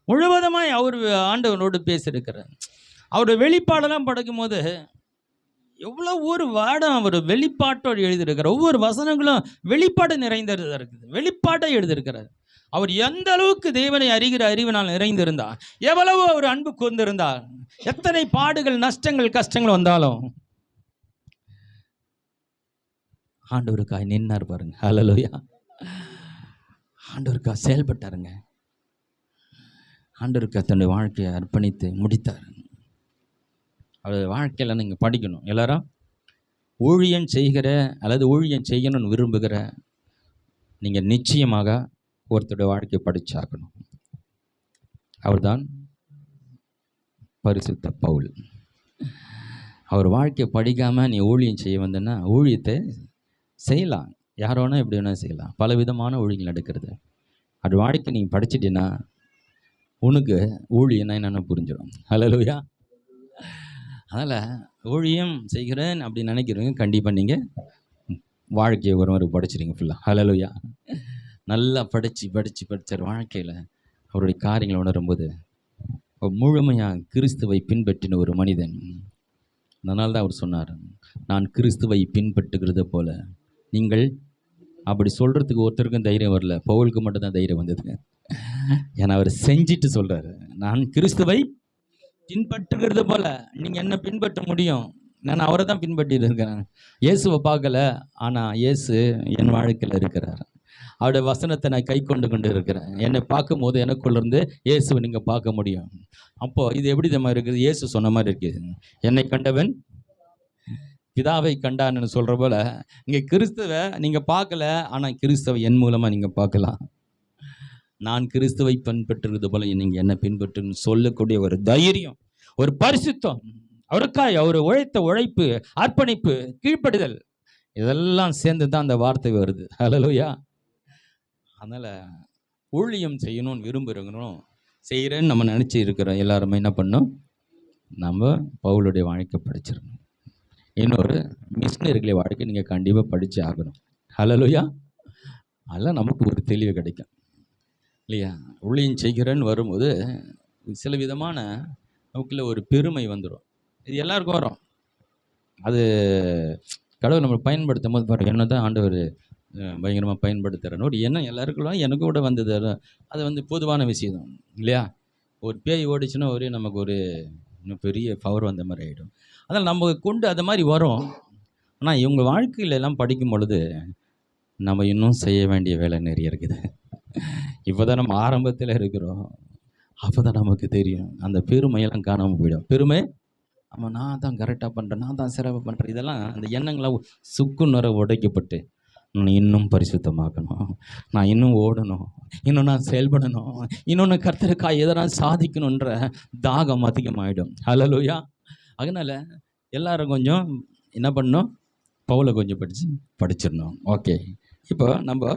முழுவதுமாய் அவர் ஆண்டவனோடு பேசியிருக்கிறார். அவர் வெளிப்பாடெல்லாம் படைக்கும் போது எவ்வளோ ஒரு வாடம் அவர் வெளிப்பாட்டோடு எழுதியிருக்கிறார். ஒவ்வொரு வசனங்களும் வெளிப்பாடு நிறைந்ததாக இருக்குது. வெளிப்பாட்டை எழுதியிருக்கிறார். அவர் எந்த அளவுக்கு தேவனை அறிகிற அறிவினால் நிறைந்திருந்தார், எவ்வளவு அவர் அன்பு கொண்டிருந்தார், எத்தனை பாடுகள் நஷ்டங்கள் கஷ்டங்கள் வந்தாலும் ஆண்டவருக்காய் நின்னார் பாருங்க. ஹல்லேலூயா. ஆண்டவருக்காக செயல்பட்டாருங்க. ஆண்டவருக்காக தன்னுடைய வாழ்க்கையை அர்ப்பணித்து முடித்தார். அவர் வாழ்க்கையில் நீங்கள் படிக்கணும். எல்லாரும் ஊழியம் செய்கிற அல்லது ஊழியம் செய்யணும்னு விரும்புகிற நீங்கள் நிச்சயமாக ஒருத்தருடைய வாழ்க்கையை படிச்சாகணும். அவர்தான் பரிசுத்த பவுல். அவர் வாழ்க்கையை படிக்காமல் நீ ஊழியம் செய்ய வந்தேன்னா ஊழியத்தை செய்யலாம், யாரோனா எப்படி வேணால் செய்யலாம். பலவிதமான ஊழியங்கள் நடக்கிறது. அது வாழ்க்கை நீங்கள் படிச்சிட்டீங்கன்னா உனக்கு ஊழியன்னா என்னென்ன புரிஞ்சிடும். ஹல்லேலூயா. அதனால் ஊழியம் செய்கிறேன் அப்படி நினைக்கிறவங்க கண்டிப்பாக நீங்கள் வாழ்க்கையை ஒரு முறை படிச்சிருங்க ஃபுல்லாக. ஹல்லேலூயா. நல்லா படித்தார் வாழ்க்கையில் அவருடைய காரியங்களை உணரும்போது முழுமையாக கிறிஸ்துவை பின்பற்றின ஒரு மனிதன். அதனால தான் அவர் சொன்னார், நான் கிறிஸ்துவை பின்பற்றுகிறது போல நீங்கள். அப்படி சொல்கிறதுக்கு ஒருத்தருக்கும் தைரியம் வரல, பவுலுக்கு மட்டும்தான் தைரியம் வந்தது. ஏன்னா அவர் செஞ்சிட்டு சொல்கிறாரு, நான் கிறிஸ்துவை பின்பற்றுகிறது போல நீங்கள் என்ன பின்பற்ற முடியும். நான் அவரை தான் பின்பற்றிட்டு இருக்கிறேன். இயேசுவை பார்க்கல, ஆனால் இயேசு என் வாழ்க்கையில் இருக்கிறார். அவருடைய வசனத்தை நான் கை கொண்டு இருக்கிறேன். என்னை பார்க்கும்போது எனக்குள்ளேருந்து இயேசுவை நீங்கள் பார்க்க முடியும். அப்போது இது எப்படி மாதிரி இருக்குது, இயேசு சொன்ன மாதிரி இருக்குது, என்னை கண்டவன் பிதாவை கண்டான்னு சொல்கிற போல் இங்கே கிறிஸ்துவை நீங்கள் பார்க்கல, ஆனால் கிறிஸ்துவை என் மூலமாக நீங்கள் பார்க்கலாம். நான் கிறிஸ்துவை பின்பற்றுறது போல நீங்கள் என்ன பின்பற்றுன்னு சொல்லக்கூடிய ஒரு தைரியம், ஒரு பரிசுத்தம், அவருக்காய் அவர் உழைத்த உழைப்பு, அர்ப்பணிப்பு, கீழ்ப்படிதல், இதெல்லாம் சேர்ந்து தான் அந்த வார்த்தை வருது. ஹல்லேலூயா. அதனால் ஊழியம் செய்யணும்னு விரும்புகிறோம், செய்கிறேன்னு நம்ம நினச்சி இருக்கிறோம் எல்லாருமே என்ன பண்ணோம், நம்ம பவுலுடைய வாழ்க்கை படிச்சிடணும். இன்னொரு மிஷினரிகளை வாழ்க்கை நீங்கள் கண்டிப்பாக படித்து ஆகணும். ஹல்லேலூயா. அதெல்லாம் நமக்கு ஒரு தெளிவு கிடைக்கும் இல்லையா. ஊழியம் செய்கிறேன்னு வரும்போது சில விதமான நமக்குள்ள ஒரு பெருமை வந்துடும். இது எல்லாருக்கும் வரும். அது கடவுள் நம்ம பயன்படுத்தும் போது பாருங்கள், என்ன தான் ஆண்டவர் பயங்கரமாக பயன்படுத்துகிறேன்னு ஒரு எண்ணம் எல்லாருக்கும் எனக்கு கூட வந்தது. அது பொதுவான விஷயம் தான் இல்லையா. ஒரு பேய் ஓடிச்சுன்னா நமக்கு ஒரு இன்னும் பெரிய பவர் வந்த மாதிரி ஆகிடும். அதனால் நம்ம கொண்டு அது மாதிரி வரும். ஆனால் இவங்க வாழ்க்கையில எல்லாம் படிக்கும் பொழுது நம்ம இன்னும் செய்ய வேண்டிய வேலை நிறைய இருக்குது. இப்போ தான் நம்ம ஆரம்பத்தில் இருக்கிறோம். அப்போ தான் நமக்கு தெரியும் அந்த பெருமையெல்லாம் காணாமல் போயிடும். பெருமை ஆமாம், நான் தான் கரெக்டாக பண்ணுறேன், நான் தான் சிறப்பாக பண்ணுறேன், இதெல்லாம் அந்த எண்ணங்களாக சுக்குநுற உடைக்கப்பட்டு நான் இன்னும் பரிசுத்தமாக்கணும், நான் இன்னும் ஓடணும், இன்னும் நான் செயல்படணும், இன்னொன்று கர்த்தருக்காக எதனா சாதிக்கணுன்ற தாகம் அதிகமாகிடும். ஹல்லேலூயா. அதனால் எல்லாரும் கொஞ்சம் என்ன பண்ணணும், பவுலை கொஞ்சம் படிச்சிடணும். ஓகே. இப்போ நம்ம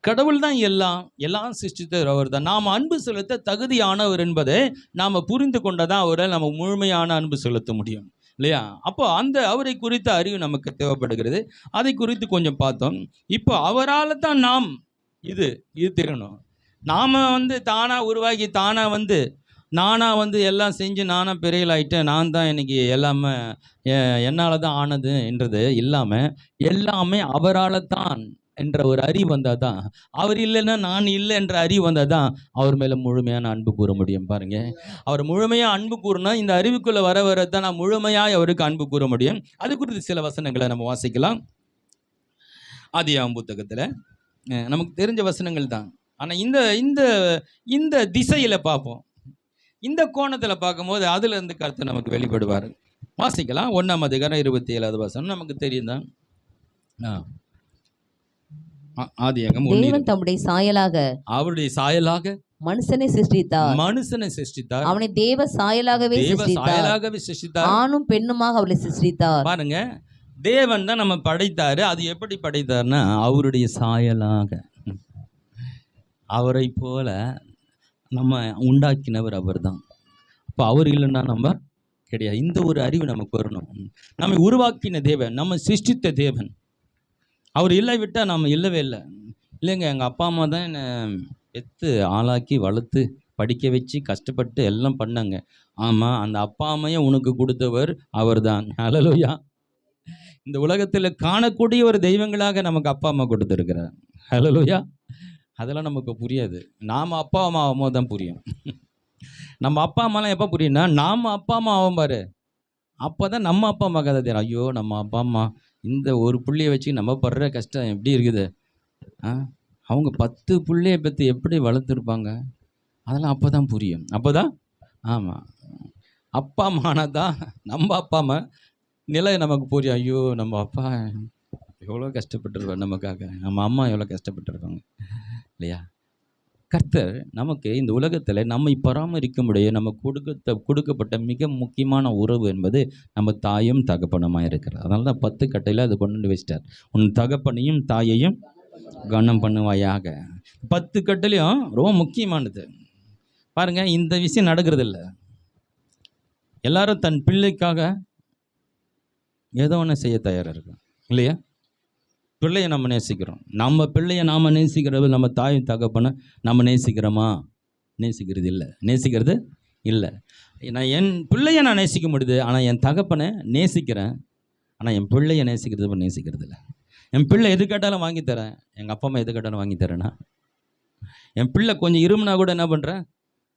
கடவுள் தான் எல்லாம் சிருஷ்டித்தவர் அவர் தான். நாம் அன்பு செலுத்த தகுதியானவர் என்பதை நாம் புரிந்து கொண்டதான் அவரை நம்ம முழுமையான அன்பு செலுத்த முடியும் இல்லையா. அப்போ அந்த அவரை குறித்த அறிவு நமக்கு தேவைப்படுகிறது. அதை குறித்து கொஞ்சம் பார்த்தோம். இப்போ அவரால் தான் நாம் இது தெரியணும். நாம் தானாக உருவாக்கி தானாக நானாக எல்லாம் செஞ்சு நானாக பெரியலாயிட்டேன், நான் தான் இன்னைக்கு எல்லாமே என்னால் தான் ஆனது என்றது இல்லாமல் எல்லாமே அவரால் தான் என்ற ஒரு அறிவு வந்தால் தான், அவர் இல்லைன்னா நான் இல்லை என்ற அறிவு வந்தால் தான் அவர் மேலே முழுமையான அன்பு கூற முடியும். பாருங்க, அவர் முழுமையாக அன்பு கூறனா இந்த அறிவுக்குள்ளே வர தான் நான் முழுமையாக அவருக்கு அன்பு கூற முடியும். அது குறித்து சில வசனங்களை நம்ம வாசிக்கலாம். ஆதியாகமம் புத்தகத்தில் நமக்கு தெரிஞ்ச வசனங்கள் தான். ஆனால் இந்த இந்த இந்த திசையில் பார்ப்போம், இந்த கோணத்தில் பார்க்கும்போது அதுலேருந்து கருத்து நமக்கு வெளிப்படுவார். வாசிக்கலாம். 1ஆம் அதிகாரம் 27வது வசனம் நமக்கு தெரியும் தான். ஆதியாகமம் தேவன் தம்முடைய சாயலாக அவருடைய சாயலாக மனுஷனை சிருஷ்டித்தார். அவனை தேவ சாயலாகவே சிருஷ்டித்தார். ஆணும் பெண்ணுமாக அவளை சிருஷ்டித்தார். பாருங்க, தேவன் தான் நம்ம படைத்தாரு. அது எப்படி படைத்தார்னா அவருடைய சாயலாக, அவரை போல நம்ம உண்டாக்கினவர் அவர் தான். அப்போ அவர் இல்லைன்னா நம்ம கிடையாது. இந்த ஒரு அறிவு நமக்கு வரணும். நம்மை உருவாக்கின தேவன், நம்ம சிருஷ்டித்த தேவன், அவர் இல்லை விட்டால் நம்ம இல்லவே இல்லை. இல்லைங்க, எங்கள் அப்பா அம்மா தான் என்னை பெற்று ஆளாக்கி வளர்த்து படிக்க வச்சு கஷ்டப்பட்டு எல்லாம் பண்ணாங்க. ஆமாம், அந்த அப்பா அம்மையை உனக்கு கொடுத்தவர் அவர் தான். ஹல்லேலூயா. இந்த உலகத்தில் காணக்கூடிய ஒரு தெய்வங்களாக நமக்கு அப்பா அம்மா கொடுத்துருக்கிறார். ஹல்லேலூயா. அதெல்லாம் நமக்கு புரியாது. நாம் அப்பா அம்மா ஆகும்போது தான் புரியும். நம்ம அப்பா அம்மாலாம் எப்போ புரியும்னா நாம் அப்பா அம்மா ஆகும் பாரு, அப்போ தான் நம்ம அப்பா அம்மா கதை தெரியும். ஐயோ, நம்ம அப்பா அம்மா இந்த ஒரு புள்ளையை வச்சு நம்ம படுற கஷ்டம் எப்படி இருக்குது, அவங்க 10 புள்ளையை பற்றி எப்படி வளர்த்துருப்பாங்க, அதெல்லாம் அப்போ தான் புரியும். அப்போ தான் ஆமாம், அப்பா அம்மானா தான் நம்ம அப்பா அம்மா நிலை நமக்கு புரியும். ஐயோ, நம்ம அப்பா எவ்வளோ கஷ்டப்பட்டுருப்பார் நமக்காக, நம்ம அம்மா எவ்வளோ கஷ்டப்பட்டுருப்பாங்க இல்லையா. கர்த்தர் நமக்கு இந்த உலகத்தில் நம்மை பராமரிக்க முடிய நம்ம கொடுக்கப்பட்ட மிக முக்கியமான உறவு என்பது நம்ம தாயும் தகப்பனுமாக இருக்கிறது. அதனால தான் 10 கட்டையில் அதை கொண்டு வச்சிட்டார். உன் தகப்பனையும் தாயையும் கனம் பண்ணுவாயாக. 10 கட்டளையும் ரொம்ப முக்கியமானது. பாருங்க, இந்த விஷயம் நடக்கிறது இல்லை. எல்லாரும் தன் பிள்ளைக்காக ஏதோ ஒன்று செய்ய தயாராக இருக்கும் இல்லையா? பிள்ளையை நம்ம நேசிக்கிறோம். நம்ம பிள்ளையை நாம் நேசிக்கிறது, நம்ம தாய் தகப்பனை நம்ம நேசிக்கிறோமா? நேசிக்கிறது இல்லை. நான் என் பிள்ளையை நான் நேசிக்க முடியுது, ஆனால் என் தகப்பனை நேசிக்கிறேன். ஆனால் என் பிள்ளையை நேசிக்கிறது இல்லை. என் பிள்ளை எது கேட்டாலும் வாங்கி தரேன். எங்கள் அப்பா அம்மா எது கேட்டாலும் வாங்கி தரேன்னா, என் பிள்ளை கொஞ்சம் இருமுனா கூட என்ன பண்ணுறேன்,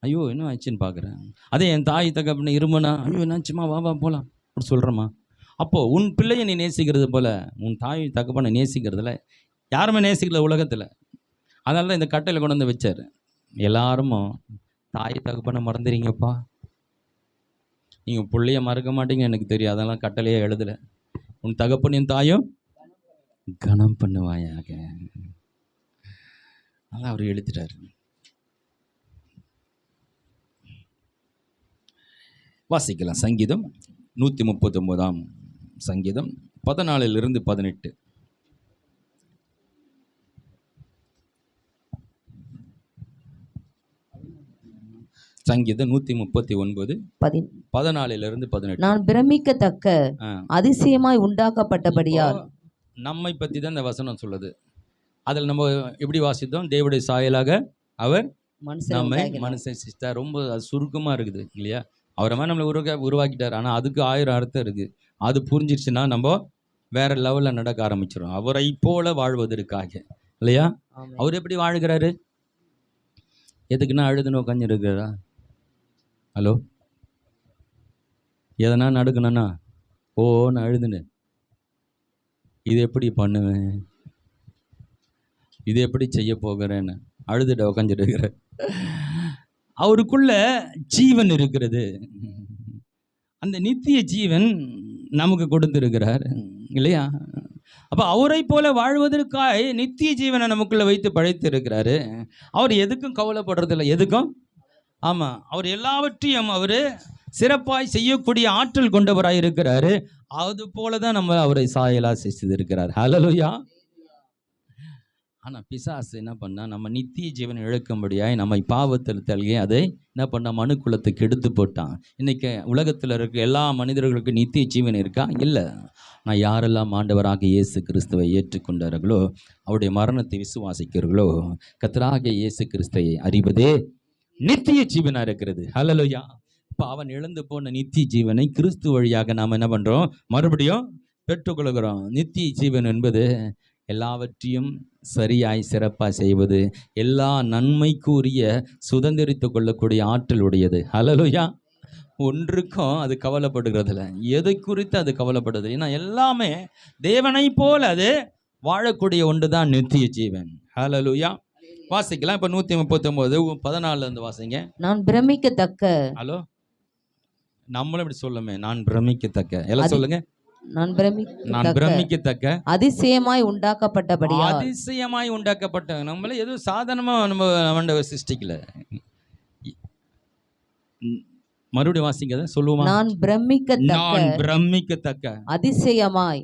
ஐயோ என்ன ஆச்சுன்னு பார்க்குறேன். அதே என் தாய் தகப்பனை இருமுனா, ஐயோ என்னாச்சுமா, வா போகலாம் அப்படி சொல்கிறேம்மா. அப்போது உன் பிள்ளையை நீ நேசிக்கிறது போல் உன் தாய் தகப்பனை நேசிக்கிறதுல யாருமே நேசிக்கல உலகத்தில். அதனால தான் இந்த கட்டையில் கொண்டு வந்து வச்சார். எல்லாரும் தாய் தகப்பனை மறந்துறீங்கப்பா, நீங்கள் பிள்ளைய மறக்க மாட்டீங்க எனக்கு தெரியும், அதெல்லாம் கட்டளையே எழுதலை. உன் தகப்பனின் தாயும் கனம் பண்ணுவாயாக. அதான் அவர் எழுதிட்டார். வாசிக்கலாம். சங்கீதம் 139 சங்கீதம் 14 - 18. சங்கீதம் 139 14 - 18. நான் பிரமிக்கத்தக்க அதிசயமாய் உண்டாக்கப்பட்டபடியால். நம்மை பற்றி தான் இந்த வசனம் சொல்லுது. அதில் நம்ம எப்படி வாசித்தோம், தேவனுடைய சாயலாக அவர் நம்மை மனுஷன் சிஸ்டர். ரொம்ப சுருக்கமாக இருக்குது இல்லையா? அவரை மாதிரி நம்மளை உருவாக்கிட்டார். ஆனால் அதுக்கு 1000 அர்த்தம் இருக்குது. அது புரிஞ்சிருச்சுன்னா நம்ம வேற லெவலில் நடக்க ஆரம்பிச்சிடும். அவரை போல வாழ்வதற்காக இல்லையா? அவர் எப்படி வாழ்கிறாரு? எதுக்குன்னா அழுதுன்னு உட்காந்து இருக்கிறா? ஹலோ, எதனா நடக்கணும்னா நான் அழுதுன்னு இது எப்படி பண்ணுவேன், இது எப்படி செய்ய போகிறேன்னு அழுதுட உட்காந்துட்டு இருக்கிற. அவருக்குள்ள ஜீவன் இருக்கிறது. அந்த நித்திய ஜீவன் நமக்கு கொடுத்திருக்கிறார் இல்லையா? அப்போ அவரை போல வாழ்வதற்காக நித்திய ஜீவனை நமக்குள்ள வைத்து படைத்து இருக்கிறாரு. அவர் எதுக்கும் கவலைப்படுறதில்லை, எதுக்கும். ஆமாம், அவர் எல்லாவற்றையும் அவர் சிறப்பாய் செய்யக்கூடிய ஆற்றல் கொண்டவராக இருக்கிறாரு. அது போல தான் நம்ம அவரை சாயலா செய்திருக்கிறார். ஹல்லேலூயா. ஆனால் பிசாசு என்ன பண்ணா, நம்ம நித்திய ஜீவனை இழக்கும்படியாய் நம்மை பாவத்தில் தள்ளி அதை என்ன பண்ணா, மனுக்குலத்துக்கு எடுத்து போட்டான். இன்னைக்கு உலகத்தில் இருக்க எல்லா மனிதர்களுக்கும் நித்திய ஜீவன் இருக்கா? இல்லை. நான் யாரெல்லாம் ஆண்டவராக இயேசு கிறிஸ்துவை ஏற்றுக்கொண்டார்களோ, அவருடைய மரணத்தை விசுவாசிக்கிறார்களோ, கர்த்தராக இயேசு கிறிஸ்துவை அறிவதே நித்திய ஜீவனாக இருக்கிறது. ஹல்லேலூயா. இப்போ அவன் இழந்து போன நித்திய ஜீவனை கிறிஸ்து வழியாக நாம் என்ன பண்ணுறோம், மறுபடியும் பெற்றுக்கொள்கிறோம். நித்திய ஜீவன் என்பது எல்லாவற்றையும் சரியாய் சிறப்பாக செய்வது, எல்லா நன்மைக்குரிய சுதந்திரித்து கொள்ளக்கூடிய ஆற்றல் உடையது. ஹல்லேலூயா. ஒன்றுக்கும் அது கவலைப்படுகிறதில்ல, எதை குறித்து அது கவலைப்படுது. ஏன்னா எல்லாமே தேவனை போல அது வாழக்கூடிய ஒன்று தான் நித்திய ஜீவன். ஹல்லேலூயா. வாசிக்கலாம். இப்போ 139 14 வாசிங்க. நான் பிரமிக்கத்தக்க. ஹலோ, நம்மளும் இப்படி சொல்லுமே, நான் பிரமிக்கத்தக்க. எல்லாம் சொல்லுங்க. நான் பிரமிக்கத்தக்க அதிசயமாய் உண்டாக்கப்பட்டபடியால். அதிசயமாய் உண்டாக்கப்பட்ட நம்மள எதுவும் சாதாரணமா நம்ம சிருஷ்டிக்கல. மறுபடியும் வாசிங்க, சொல்லுவோமா? நான் பிரமிக்கத்தக்க அதிசயமாய்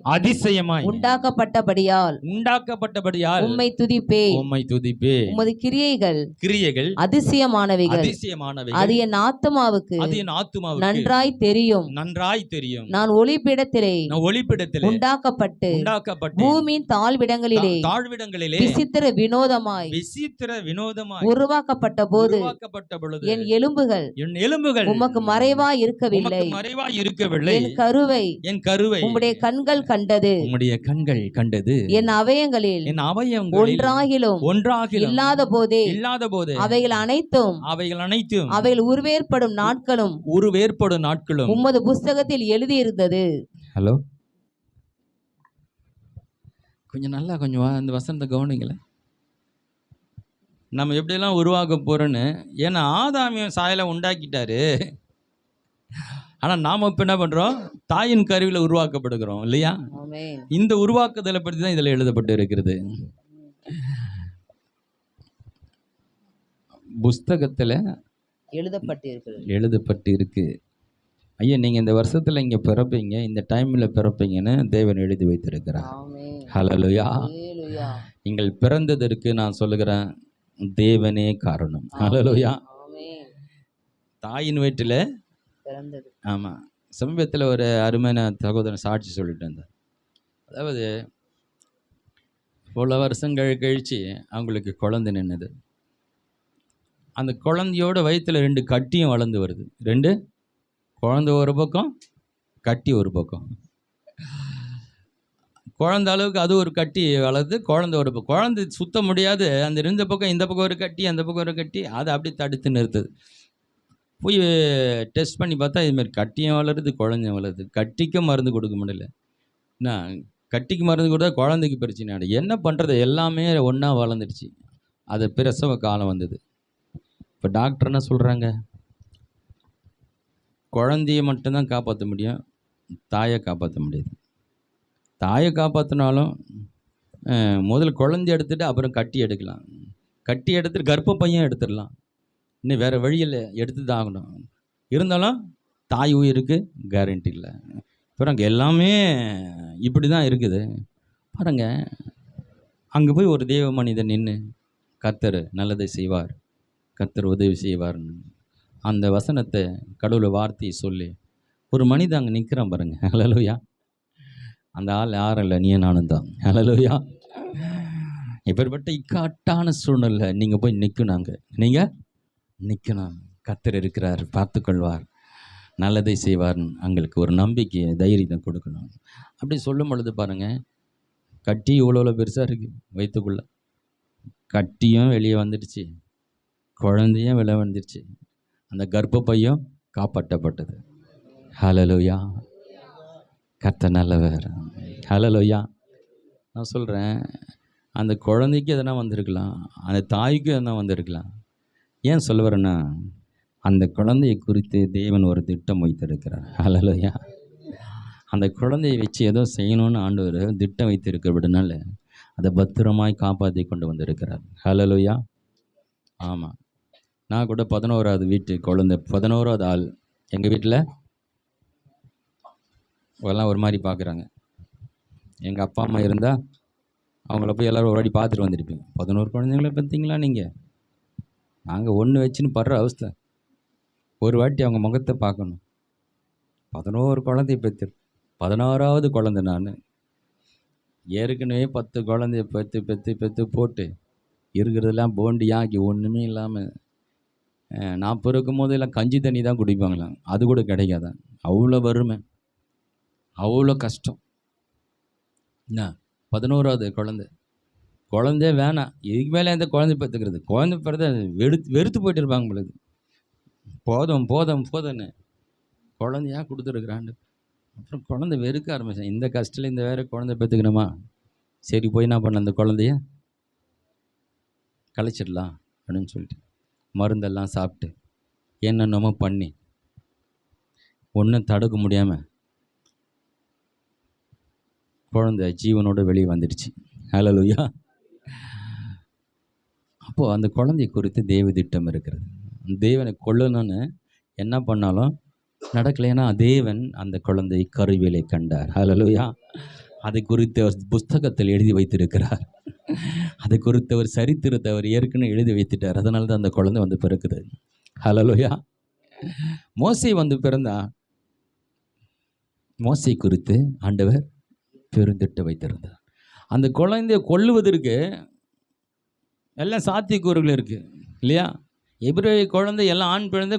உண்டாக்கப்பட்டபடியால் உம்மை துதிப்பேன். உமது கிரியைகள் அதிசயமானவைகள். அது என் ஆத்துமாவுக்கு நன்றாய் தெரியும். நான் ஒளிப்பிடத்திலே உண்டாக்கப்பட்டு பூமியின் தாழ்விடங்களிலே விசித்திர வினோதமாய் உருவாக்கப்பட்ட போது என் எலும்புகள் உமக்கு மறைவாய் இருக்கவில்லை. என் கருவை உம்முடைய கண்கள் கண்டது. என் அவயங்களில் ஒன்றாகிலும் இல்லாத போதே அவைகள் அனைத்தும் அவைகள் உருவேற்படும் நாட்களும் உமது புஸ்தகத்தில் எழுதியிருந்தது. ஹலோ, கொஞ்சம் நல்லா அந்த வசனத்தை கவனிங்களேன். நம்ம எப்படியெல்லாம் உருவாக்க போறோன்னு. ஏன்னா ஆதாமியம் சாயலை உண்டாக்கிட்டாரு. ஆனால் நாம் இப்போ என்ன பண்ணுறோம், தாயின் கருவியில் உருவாக்கப்படுகிறோம் இல்லையா? இந்த உருவாக்குதலை பற்றி தான் இதில் எழுதப்பட்டு இருக்கிறது. புஸ்தகத்தில் எழுதப்பட்டு இருக்கு. ஐயா, நீங்கள் இந்த வருஷத்தில் இங்கே பிறப்பீங்க, இந்த டைமில் பிறப்பீங்கன்னு தேவன் எழுதி வைத்திருக்கிறார். ஹல்லேலூயா. நீங்கள் பிறந்ததற்கு நான் சொல்லுகிறேன், தேவனே காரணம். ஹல்லேலூயா. தாயின் வயிற்றில் பிறந்தது. ஆமாம், சமீபத்தில் ஒரு அருமையான சகோதரன் சாட்சி சொல்லிட்டு இருந்தார். அதாவது பல வருஷங்கள் கழித்து அவங்களுக்கு குழந்தை நின்னுது. அந்த குழந்தையோட வயித்துல 2 கட்டியும் வளர்ந்து வருது. 2 குழந்தை ஒரு பக்கம், கட்டி ஒரு பக்கம். குழந்தை அளவுக்கு அது ஒரு கட்டி வளருது, குழந்தை ஒரு பக்கம். குழந்தை சுத்த முடியாது, அந்த 2 பக்கம், இந்த பக்கம் ஒரு கட்டி, அந்த பக்கம் ஒரு கட்டி, அதை அப்படி தடுத்து நிறுத்துது. போய் டெஸ்ட் பண்ணி பார்த்தா இதுமாதிரி கட்டியும் வளருது, குழந்தையும் வளருது. கட்டிக்கு மருந்து கொடுக்க முடியல. என்ன, கட்டிக்கு மருந்து கொடுத்தா குழந்தைக்கு பிரச்சனை ஆகிடும். என்ன பண்ணுறது, எல்லாமே ஒன்றா வளர்ந்துடுச்சு. அது பிரசவ காலம் வந்தது. இப்போ டாக்டர் என்ன சொல்கிறாங்க, குழந்தைய மட்டும்தான் காப்பாற்ற முடியும், தாயை காப்பாற்ற முடியாது. தாயை காப்பாற்றினாலும் முதல்ல குழந்தை எடுத்துகிட்டு அப்புறம் கட்டி எடுக்கலாம். கட்டி எடுத்துட்டு கர்ப்பப்பையும் எடுத்துடலாம். இன்னும் வேறு வழியில் எடுத்து தான் ஆகணும். இருந்தாலும் தாய் உயிருக்கு கேரண்டி இல்லை. அப்புறம் எல்லாமே இப்படி தான் இருக்குது. பாருங்கள், அங்கே போய் ஒரு தேவ மனிதன் நின்று கர்த்தர் நல்லதை செய்வார், கர்த்தர் உதவி செய்வார்னு அந்த வசனத்தை கடவுளை வார்த்தையை சொல்லி ஒரு மனிதன் அங்கே நிற்கிறான் பாருங்கள். ஹல்லேலூயா. அந்த ஆள் யாரும் இல்லை, நீ நானும் தான். ஹல்லேலூயா. இப்பேற்பட்ட இக்கட்டான சூழ்நிலை நீங்கள் போய் நிற்கணுங்க. நீங்கள் நிற்கணும். கர்த்தர் இருக்கிறார், பார்த்துக்கொள்வார், நல்லதை செய்வார்னு அவங்களுக்கு ஒரு நம்பிக்கையை, தைரியத்தை கொடுக்கணும். அப்படி சொல்லும் பொழுது பாருங்கள், கட்டி இவ்வளோ பெருசாக இருக்குது வயிற்றுக்குள்ளே, கட்டியும் வெளியே வந்துடுச்சு, குழந்தையும் வெளியே வந்துடுச்சு, அந்த கர்ப்பப்பையும் காப்பாற்றப்பட்டது. ஹல்லேலூயா. கர்த்தர் நல்லவர். ஹல்லேலூயா. நான் சொல்கிறேன், அந்த குழந்தைக்கு எதனா வந்திருக்கலாம், அந்த தாய்க்கு எதனா வந்திருக்கலாம். ஏன் சொல்ல வரேன்னா, அந்த குழந்தையை குறித்து தேவன் ஒரு திட்டம் வைத்திருக்கிறார். ஹல்லேலூயா. அந்த குழந்தையை வச்சு ஏதோ செய்யணும்னு ஆண்டவர் திட்டம் வைத்திருக்கிறதுனால அதை பத்திரமாய் காப்பாற்றி கொண்டு வந்திருக்கிறார். ஹல்லேலூயா. ஆமாம், நான் கூட 11வது வீட்டு குழந்தை, 11வது ஆள் எங்கள் வீட்டில். எல்லாம் ஒரு மாதிரி பார்க்குறாங்க. எங்கள் அப்பா அம்மா இருந்தால் அவங்கள போய் எல்லோரும் ஒரு வாட்டி பார்த்துட்டு வந்துருப்பீங்க. 11 குழந்தைங்கள பார்த்தீங்களா நீங்கள்? நாங்கள் ஒன்று வச்சுன்னு படுற அவஸ்தை. ஒரு வாட்டி அவங்க முகத்தை பார்க்கணும். 11 குழந்தைய பெற்று 16வது குழந்தை நான். ஏற்கனவே 10 குழந்தைய பெற்று பெற்று பெற்று போட்டு இருக்கிறதெல்லாம் போண்டியாக்கி ஒன்றுமே இல்லாமல் நான் பிறக்கும் போது எல்லாம் கஞ்சி தண்ணி தான் குடிப்பாங்களாம். அது கூட கிடைக்காதான். அவ்வளோ வறுமை, அவ்வளோ கஷ்டம். என்ன, 11வது குழந்தை வேணாம், இதுக்கு மேலே எந்த குழந்தை பெற்றுக்கிறது, குழந்தை பிறந்த வெறுத்து போயிட்டு இருப்பாங்க பொழுது. போதும் போதும் போதும்னு குழந்தையாக கொடுத்துருக்குறாண்டு. அப்புறம் குழந்தை வெறுக்க ஆரம்பித்தேன். இந்த கஷ்டத்தில் இந்த வேறு குழந்தை பெற்றுக்கணுமா, சரி போய் என்ன பண்ண, அந்த குழந்தைய கழிச்சிடலாம் அப்படின்னு சொல்லிட்டு மருந்தெல்லாம் சாப்பிட்டு என்னென்னமோ பண்ணி ஒன்றும் தடுக்க முடியாமல் குழந்தை ஜீவனோட வெளியே வந்துடுச்சு. ஹல்லேலூயா. அப்போது அந்த குழந்தை குறித்து தேவ திட்டம் இருக்கிறது. தேவனை கொல்லணும்னு என்ன பண்ணாலும் நடக்கலைன்னா தேவன் அந்த குழந்தை கருவிலை கண்டார். ஹல்லேலூயா. அதை குறித்து அவர் புஸ்தகத்தில் எழுதி வைத்திருக்கிறார். அதை குறித்து ஒரு சரித்திரத்தை அவர் ஏற்கனவே எழுதி வைத்துட்டார். அதனால தான் அந்த குழந்தை வந்து பிறக்குது. ஹல்லேலூயா. மோசே வந்து பிறந்தா, மோசே குறித்து ஆண்டவர் பெருந்திட்டம் வைத்திருந்தார். அந்த குழந்தையை கொல்லுவதற்கு எல்லாம் சாத்தியக்கூறுகள் இருக்குது இல்லையா? எபிரேய குழந்தை எல்லாம் ஆண் குழந்தை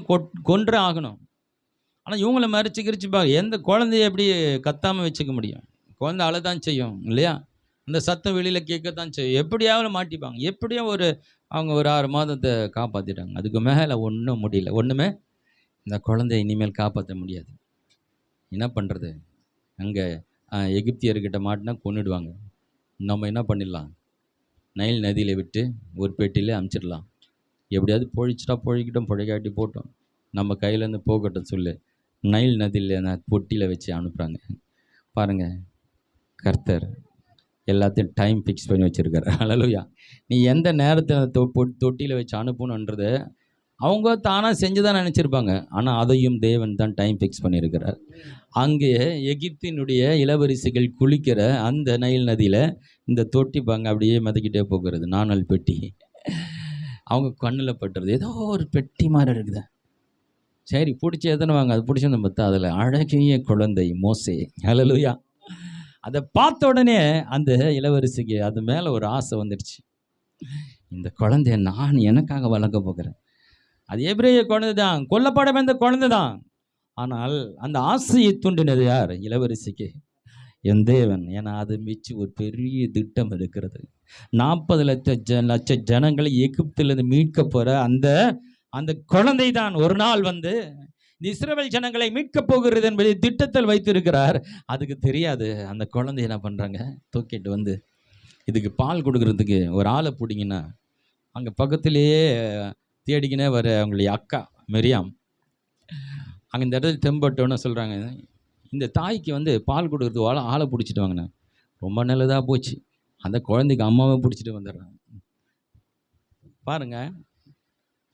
கொன்றே ஆகணும். ஆனால் இவங்களை மறைச்சி கிரிச்சுப்பாங்க. எந்த குழந்தைய எப்படி கத்தாமல் வச்சுக்க முடியும்? குழந்தை அழதான் செய்யும் இல்லையா? அந்த சத்தம் வெளியில் கேட்கத்தான் செய்யும். எப்படியாவது மாட்டிப்பாங்க. எப்படியோ அவங்க ஒரு 6 மாதத்தை காப்பாற்றிட்டாங்க. அதுக்கு மேலே ஒன்றும் முடியல. ஒன்றுமே இந்த குழந்தைய இனிமேல் காப்பாற்ற முடியாது. என்ன பண்ணுறது? அங்கே எகிப்தியர்கிட்ட மாட்டினா கொன்னுடுவாங்க. நம்ம என்ன பண்ணிடலாம், நைல் நதியில் விட்டு ஒரு பெட்டியில் அமுச்சிடலாம். எப்படியாவது பொழிச்சிட்டா பொழிக்கிட்டோம், பொழைக்காட்டி போட்டோம், நம்ம கையிலேருந்து போகட்டும் சொல்லு நைல் நதியில் பொட்டியில் வச்சு அனுப்புகிறாங்க. பாருங்கள், கர்த்தர் எல்லாத்தையும் டைம் ஃபிக்ஸ் பண்ணி வச்சுருக்காரு. ஹல்லேலூயா. நீ எந்த நேரத்தில் தொட்டியில் வச்சு அனுப்பணுன்றது அவங்க தானாக செஞ்சு தான் நினச்சிருப்பாங்க. ஆனால் அதையும் தேவன் தான் டைம் ஃபிக்ஸ் பண்ணியிருக்கிறார். அங்கே எகிப்தினுடைய இளவரசிகள் குளிக்கிற அந்த நைல் நதியில் இந்த தொட்டி பாங்க அப்படியே மிதக்கிட்டே போகிறது. நாணல் பெட்டி அவங்க கண்ணில் பட்டுறது. ஏதோ ஒரு பெட்டி மாதிரி இருக்குது. சரி பிடிச்சி எத்தனைவாங்க, அது பிடிச்சிருந்து பார்த்தா அதில் அழகிய குழந்தை மோசே. ஹல்லேலூயா. அதை பார்த்த உடனே அந்த இளவரசிக்கு அது மேலே ஒரு ஆசை வந்துடுச்சு. இந்த குழந்தைய நான் எனக்காக வளர்க்க போகிறேன். அது எபிரேய குழந்தை தான், கொல்லப்பட வந்த குழந்தை தான். ஆனால் அந்த ஆசையை தூண்டினது யார்? இளவரசிக்கு என் தேவன். ஏன்னா அது மிச்சு ஒரு பெரிய திட்டம் இருக்கிறது. 40 லட்ச ஜனங்களை எகிப்திலிருந்து மீட்க போற அந்த அந்த குழந்தை தான் ஒரு நாள் வந்து இந்த இஸ்ரவேல் ஜனங்களை மீட்க போகிறது என்பதை திட்டத்தில் வைத்திருக்கிறார். அதுக்கு தெரியாது. அந்த குழந்தை என்ன பண்றாங்க, தூக்கிட்டு வந்து இதுக்கு பால் கொடுக்கறதுக்கு ஒரு ஆளை பிடிங்கன்னா, அங்கே பக்கத்திலேயே தேடிக்கினே வர அவங்களுடைய அக்கா மெரியாம் அங்கே இந்த இடத்துல தெம்பட்டோன்னு சொல்கிறாங்க, இந்த தாய்க்கு வந்து பால் கொடுக்குறது ஆளை பிடிச்சிட்டு வாங்கினே. ரொம்ப நல்லதாக போச்சு. அந்த குழந்தைக்கு அம்மாவை பிடிச்சிட்டு வந்துடுறாங்க. பாருங்க,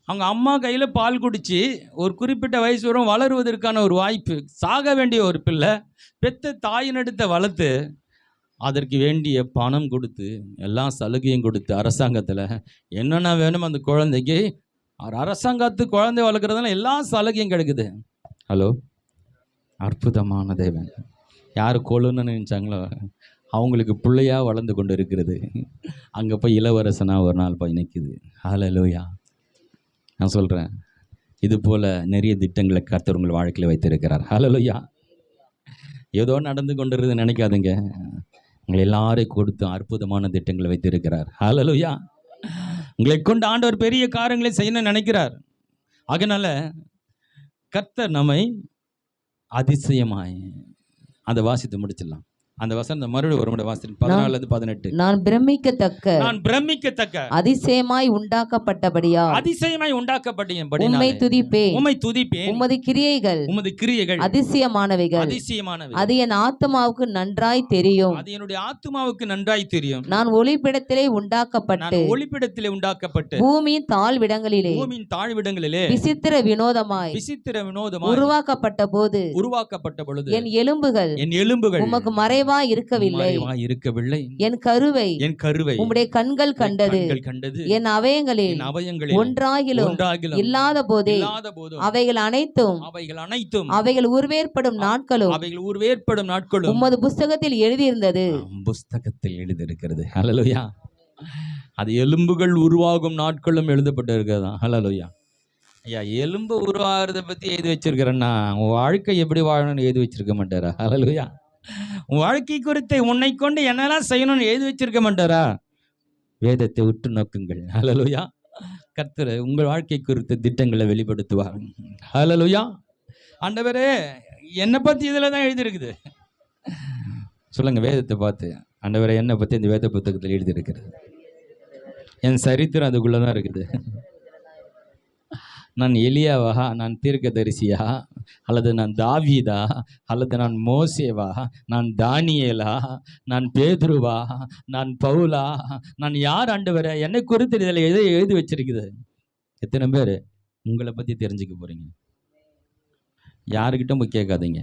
அவங்க அம்மா கையில் பால் குடித்து ஒரு குறிப்பிட்ட வயசு வரும் வளருவதற்கான ஒரு வாய்ப்பு. சாக வேண்டிய ஒரு பிள்ளை பெத்த தாயினெடுத்த வளர்த்து அதற்கு வேண்டிய பணம் கொடுத்து எல்லா சலுகையும் கொடுத்து அரசாங்கத்தில் என்னென்ன வேணும் அந்த குழந்தைக்கு, அரசாங்கத்து குழந்தை வளர்க்குறதுனால எல்லா சலுகையும் கிடைக்குது. ஹலோ, அற்புதமான தேவன். யார் கொள்ளுன்னு நினச்சாங்களோ அவங்களுக்கு பிள்ளையாக வளர்ந்து கொண்டு இருக்கிறது. அங்கே போய் இளவரசனாக ஒரு நாள் போய் நிற்குது. ஹல்லேலூயா. நான் சொல்கிறேன், இது போல் நிறைய திட்டங்களை கர்த்தர் உங்கள் வாழ்க்கையில் வைத்திருக்கிறார். ஹல்லேலூயா. ஏதோ நடந்து கொண்டிருது நினைக்காதுங்க. உங்களை எல்லாரையும் கொடுத்து அற்புதமான திட்டங்களை வைத்திருக்கிறார். ஹல்லேலூயா. உங்களை கொண்டு ஆண்டவர் பெரிய காரியங்களை செய்யணும்னு நினைக்கிறார். அதனால கர்த்தர் நம்மை அதிசயமாய் அதை வாசித்து முடிச்சிடலாம். அந்த வசனம் மறுபடியும் ஒரு முறை வாசித்து 14-18. நான் பிரமிக்கத்தக்க அதிசயமாய் உண்டாக்கப்பட்டபடியால் உம்மை துதிப்பேன். உமது கிரியைகள் அதிசயமானவைகள். அது என் ஆத்துமாவுக்கு நன்றாய் தெரியும். நான் ஒளிப்பிடத்திலே உண்டாக்கப்பட்டு பூமியின் தாழ்விடங்களிலே விசித்திர வினோதமாய் உருவாக்கப்பட்ட பொழுது என் எலும்புகள் உமக்கு மறைவாய் இருக்கவில்லை. என் கருவை உம்முடைய கண்கள் கண்டது. என் அவயங்களில் ஒன்றாகிலும் இல்லாத போதே அவைகள் அனைத்தும் அவைகள் உருவேற்படும் நாட்களும் உமது புஸ்தகத்தில் எழுதியிருந்தது. புஸ்தகத்தில் எழுதியிருக்கிறது. ஹல்லேலூயா. அது எலும்புகள் உருவாகும் நாட்களும் எழுதப்பட்டு இருக்கிறதா. ஹல்லேலூயா. ஐயா, எலும்பு உருவாகிறத பத்தி எழுதி வச்சிருக்கிறேன்னா உன் வாழ்க்கை எப்படி வாழணும்னு எழுதி வச்சிருக்க மாட்டாரா? ஹல்லேலூயா. உன் வாழ்க்கை குறித்து உன்னை கொண்டு என்னெல்லாம் செய்யணும்னு எழுதி வச்சிருக்க மாட்டாரா? வேதத்தை உற்று நோக்குங்கள். ஹல்லேலூயா. கர்த்தர் உங்கள் வாழ்க்கை குறித்த திட்டங்களை வெளிப்படுத்துவார். ஹல்லேலூயா. ஆண்டவரே, என்னை பற்றி இதில் தான் எழுதியிருக்குது சொல்லுங்க. வேதத்தை பார்த்து, ஆண்டவரே என்னை பற்றி இந்த வேத புத்தகத்தில் எழுதியிருக்கிறது. என் சரித்திரம் அதுக்குள்ளே தான் இருக்குது. நான் எலியாவா, நான் தீர்க்கதரிசியா, அல்லது நான் தாவீதா, அல்லது நான் மோசேவா, நான் தானியேலா, நான் பேதுருவா, நான் பவுலா, நான் யார் ஆண்டவரே? என்னை குறித்து இதில் எழுதி வச்சிருக்குது. எத்தனை பேர் உங்களை பற்றி தெரிஞ்சுக்க போகிறீங்க? யாருக்கிட்டும் போய் கேட்காதீங்க,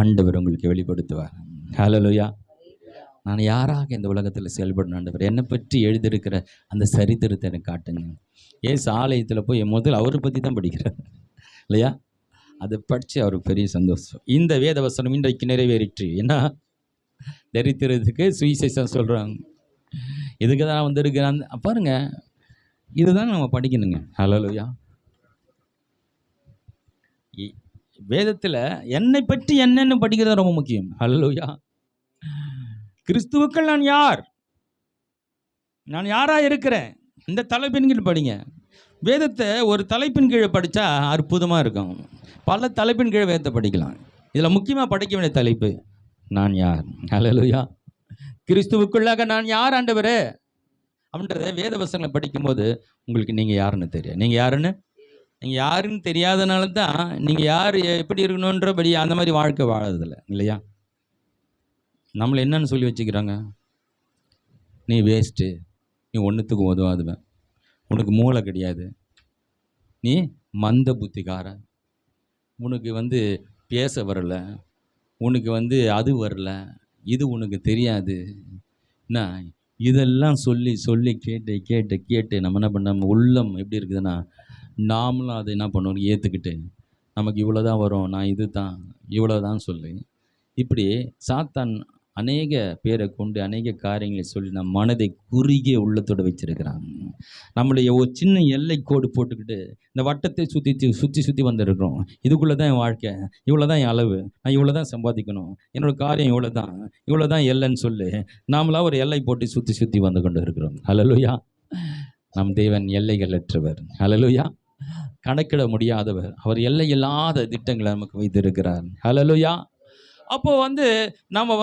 ஆண்டவர் உங்களுக்கு வெளிப்படுத்துவார். ஹல்லேலூயா. நான் யாராக இந்த உலகத்தில் செயல்படணும் ஆண்டவர், என்னை பற்றி எழுதியிருக்கிற அந்த சரித்திரத்தை எனக்கு காட்டுங்க. ஏசு ஆலயத்தில் போய் முதல்ல அவரை பற்றி தான் படிக்கிறார் இல்லையா? அதை படித்து அவருக்கு பெரிய சந்தோஷம். இந்த வேத வசனம் இன்றைக்கு நிறைவேறிற்று. ஏன்னா தரித்திரத்துக்கு சுவிசேஷம் சொல்கிறாங்க. இதுக்கு தான் வந்திருக்கிறான் பாருங்க. இதுதான் நம்ம படிக்கணுங்க. ஹல்லேலூயா. வேதத்தில் என்னை பற்றி என்னென்னு படிக்கிறது ரொம்ப முக்கியம். ஹல்லேலூயா. கிறிஸ்துவுக்கள் நான் யார், நான் யாராக இருக்கிறேன், இந்த தலைப்பின் கீழ் படிங்க. வேதத்தை ஒரு தலைப்பின் கீழே படித்தா அற்புதமாக இருக்கும். பல தலைப்பின் கீழே வேதத்தை படிக்கலாம். இதில் முக்கியமாக படிக்க வேண்டிய தலைப்பு நான் யார். ஹல்லேலூயா. கிறிஸ்துவுக்குள்ளாக நான் யார் ஆண்டவரே அப்படின்றத வேத வசனங்களை படிக்கும்போது உங்களுக்கு நீங்கள் யாருன்னு தெரியும். நீங்கள் யாருன்னு தெரியாதனால தான் நீங்கள் யார் எப்படி இருக்கணுன்றபடி அந்த மாதிரி வாழ்க்கை வாழறதில்லை இல்லையா? நம்மளை என்னன்னு சொல்லி வச்சுக்கிறாங்க, நீ வேஸ்ட்டு, நீ ஒன்றுத்துக்கும் உதவாதுவன், உனக்கு மூளை கிடையாது, நீ மந்த புத்திக்காரன், உனக்கு பேச வரல, உனக்கு அது வரல, இது உனக்கு தெரியாது. என்ன இதெல்லாம் சொல்லி சொல்லி கேட்டு கேட்டு கேட்டு நம்ம என்ன பண்ண உள்ளம் எப்படி இருக்குதுன்னா நாமளும் அதை என்ன பண்ணுவோம், ஏற்றுக்கிட்டு நமக்கு இவ்வளோ தான் வரும், நான் இது தான் இவ்வளோ தான் சொல்லி இப்படி சாத்தான் அநேக பேரை கொண்டு அநேக காரியங்களை சொல்லி நம் மனதை குறுகிய உள்ளத்தோடு வச்சிருக்கிறான். நம்மளுடைய ஒரு சின்ன எல்லை கோடு போட்டுக்கிட்டு இந்த வட்டத்தை சுற்றி வந்துருக்கிறோம். இதுக்குள்ளே தான் என் வாழ்க்கை, இவ்வளோ தான் என் அளவு, நான் இவ்வளோ தான் சம்பாதிக்கணும், என்னோடய காரியம் இவ்வளோ தான் எல்லைன்னு சொல்லி நாமளாக ஒரு எல்லை போட்டு சுற்றி வந்து கொண்டு இருக்கிறோம். ஹல்லேலூயா. நம் தேவன் எல்லைகளற்றவர். ஹல்லேலூயா. கணக்கிட முடியாதவர். அவர் எல்லையில்லாத திட்டங்களை நமக்கு வைத்திருக்கிறார். ஹல்லேலூயா. அப்போது நம்ம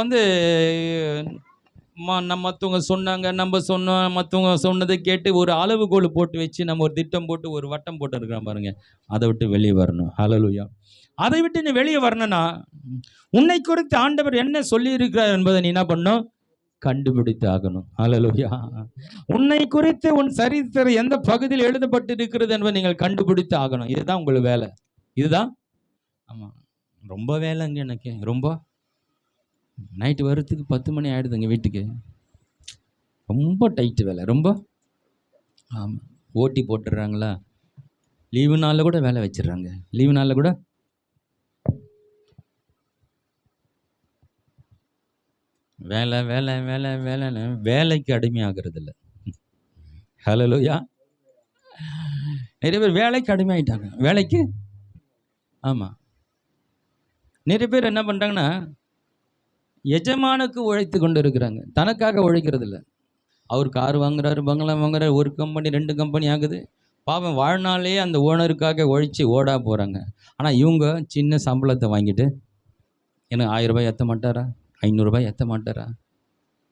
மற்றவங்க சொன்னாங்க, நம்ம சொன்னோம், மற்றவங்க சொன்னதை கேட்டு ஒரு அளவுகோல் போட்டு வச்சு நம்ம ஒரு திட்டம் போட்டு ஒரு வட்டம் போட்டு இருக்கிறோம் பாருங்க. அதை விட்டு வெளியே வரணும். ஹல்லேலூயா. அதை விட்டு நீ வெளியே வரணும்னா உன்னை குறித்து ஆண்டவர் என்ன சொல்லியிருக்கிறார் என்பதை நீ என்ன பண்ணணும், கண்டுபிடித்து ஆகணும். ஹல்லேலூயா. உன்னை குறித்து உன் சரித்திரம் எந்த பகுதியில் எழுதப்பட்டு இருக்கிறது என்பதை நீங்கள் கண்டுபிடித்து ஆகணும். இதுதான் உங்களுக்கு வேலை. இதுதான். ஆமாம், ரொம்ப வேலைங்க எனக்கு. ரொம்ப நைட்டு வர்றதுக்கு 10 மணி ஆகிடுதுங்க வீட்டுக்கு. ரொம்ப டைட்டு வேலை. ரொம்ப ஆமாம், ஓட்டி போட்டுடுறாங்களா, லீவு நாளில் கூட வேலை வச்சிடுறாங்க. லீவு நாளில் கூட வேலை வேலை வேலை வேலைன்னு வேலைக்கு அடிமையாகிறது இல்லை. ஹல்லேலூயா. நிறைய பேர் வேலைக்கு அடிமையாயிட்டாங்க. வேலைக்கு. ஆமாம், நிறைய பேர் என்ன பண்ணுறாங்கன்னா எஜமானுக்கு உழைத்து கொண்டு இருக்கிறாங்க, தனக்காக உழைக்கிறது இல்லை. அவர் கார் வாங்குறாரு, பங்களா வாங்குறாரு, ஒரு கம்பெனி 2 கம்பெனி ஆகுது. பாவம் வாழ்நாளே அந்த ஓனருக்காக உழைச்சி ஓடா போகிறாங்க. ஆனால் இவங்க சின்ன சம்பளத்தை வாங்கிட்டு எனக்கு 1000 ரூபாய் ஏற்ற மாட்டாரா, 500 ரூபாய் ஏற்ற மாட்டாரா,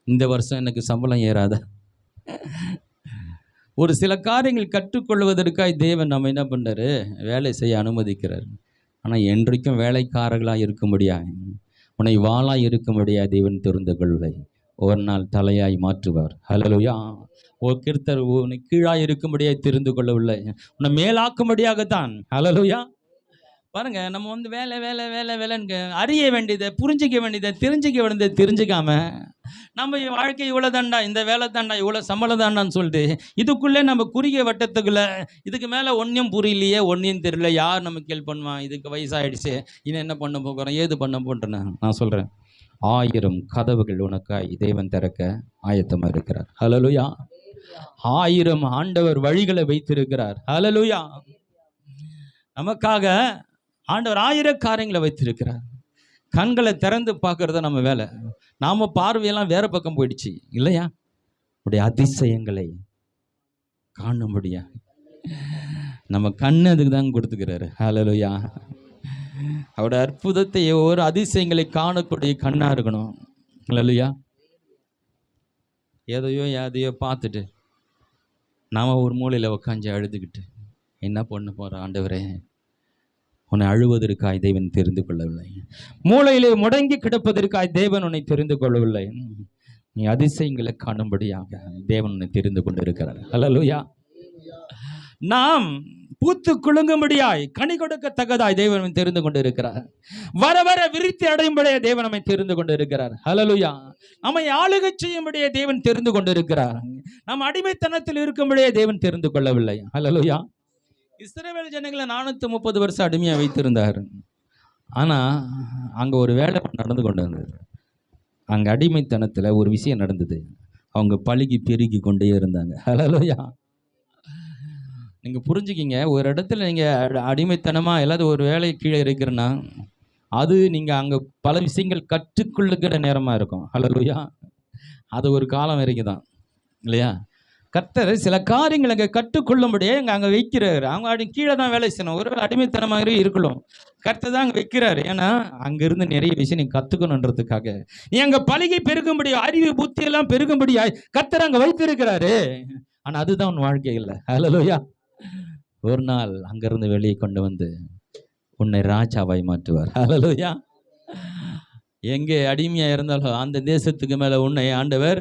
இந்த வருஷம் எனக்கு சம்பளம் ஏறாதா. ஒரு சில காரியங்கள் கற்றுக்கொள்வதற்காக தேவன் நம்ம என்ன பண்ணுறாரு, வேலை செய்ய அனுமதிக்கிறார். ஆனால் என்றைக்கும் வேலைக்காரர்களாக இருக்க முடியாது, உன்னை வாளாய் இருக்க முடியாது. தேவன் தெரிந்து கொள்வை ஒரு நாள் தலையாய் மாற்றுவார். ஹல்லேலூயா. ஒரு கிறிஸ்தர் உன்னை கீழாய் இருக்கும்படியாக தெரிந்து கொள்ளவில்லை, உன்னை மேலாக்கும்படியாகத்தான். ஹல்லேலூயா. பாருங்க, நம்ம வேலை வேலை வேலை வேலைன்னு அறிய வேண்டியதை, புரிஞ்சிக்க வேண்டியதை, தெரிஞ்சிக்க வேண்டியதை தெரிஞ்சிக்காம நம்ம வாழ்க்கை இவ்வளோ தாண்டா, இந்த வேலை தாண்டா, இவ்வளோ சம்பளம் தாண்டான்னு சொல்லிட்டு இதுக்குள்ளே நம்ம குறுகிய வட்டத்துக்குள்ளே இதுக்கு மேலே ஒன்றும் புரியலையே, ஒன்றும் தெரியல, யார் நமக்கு ஹெல்ப் பண்ணுவான், இதுக்கு வயசாகிடுச்சு, இன்னும் என்ன பண்ண போகிறோம், ஏது பண்ண போன்றேன்னு நான் சொல்கிறேன். 1000 கதவுகள் உனக்காய் தேவன் திறக்க ஆயத்தமாக இருக்கிறார். ஹல்லேலூயா. 1000 ஆண்டவர் வழிகளை வைத்திருக்கிறார். ஹல்லேலூயா. நமக்காக ஆண்டவர் 1000 காரியங்களை வைத்திருக்கிறார். கண்களை திறந்து பார்க்கறத நம்ம வேலை. நாம் பார்வையெல்லாம் வேற பக்கம் போயிடுச்சு இல்லையா. உடைய அதிசயங்களை காணும்படியா நம்ம கண்ணு அதுக்கு தான் கொடுத்துக்கிறாரு. ஹல்லேலூயா. அவருடைய அற்புதத்தை, ஒரு அதிசயங்களை காணக்கூடிய கண்ணா இருக்கணும். ஹல்லேலூயா. எதையோ பார்த்துட்டு நாம் ஒரு மூலையில் உட்காந்து அழுதுகிட்டு என்ன பண்ண போகிற ஆண்டவரே, உன்னை அழுவதற்காய் தேவன் தெரிந்து கொள்ளவில்லை, மூளையிலே முடங்கி கிடப்பதற்காய் தேவன் உன்னை தெரிந்து கொள்ளவில்லை. நீ அதிசயங்களை காணும்படியாக தேவன் உன்னை தெரிந்து கொண்டு இருக்கிறார். ஹல்லேலூயா. நாம் பூத்து குலுங்கும்படியாய், கனி கொடுக்கத்தக்கதாய் தேவன் தெரிந்து கொண்டு இருக்கிறார். வர வர விருத்தி அடையும்படியே தேவன் நம்மை தெரிந்து கொண்டு இருக்கிறார். ஹல்லேலூயா. நம்மை ஆளுகை செய்யும்படியே தேவன் தெரிந்து கொண்டு இருக்கிறார். நம் அடிமைத்தனத்தில் இருக்கும்படியே தேவன் தெரிந்து கொள்ளவில்லை. ஹல்லேலூயா. இஸ்ரவேல் ஜனங்களை 430 வருஷம் அடிமையாக வைத்திருந்தார். ஆனால் அங்கே ஒரு வேலை நடந்து கொண்டு வந்தது. அங்கே அடிமைத்தனத்தில் ஒரு விஷயம் நடந்தது. அவங்க பழுகி பெருகி கொண்டே இருந்தாங்க. ஹல்லேலூயா. நீங்கள் புரிஞ்சுக்கிங்க, ஒரு இடத்துல நீங்கள் அடிமைத்தனமாக எல்லாரும் ஒரு வேலை கீழே இருக்கிறன்னா அது நீங்கள் அங்கே பல விஷயங்கள் கற்றுக்கொள்ளுக்கிற நேரமாக இருக்கும். ஹல்லேலூயா. அது ஒரு காலம் வரைக்கும் தான் இல்லையா. கர்த்தர் சில காரியங்களை அங்கே கற்றுக்கொள்ளும்படியே அங்கே வைக்கிறாரு. அவங்க கீழே தான் வேலை செய்யணும். ஒரு அடிமைத்தனமாகவே இருக்கலாம், கர்த்தர் தான் அங்கே வைக்கிறாரு. ஏன்னா அங்கேருந்து நிறைய விஷயம் நீங்கள் கற்றுக்கணுன்றதுக்காக. நீ அங்கே பழகி பெருகும்படியா, அறிவு புத்தியெல்லாம் பெருகும்படியா கர்த்தர் அங்கே வைத்திருக்கிறாரு. ஆனால் அதுதான் உன் வாழ்க்கை இல்லை. ஹல்லேலூயா. ஒரு நாள் அங்கேருந்து வெளியே கொண்டு வந்து உன்னை ராஜாவாய் மாற்றுவார். ஹல்லேலூயா. எங்கே அடிமையாக இருந்தாலும் அந்த தேசத்துக்கு மேலே உன்னை ஆண்டவர்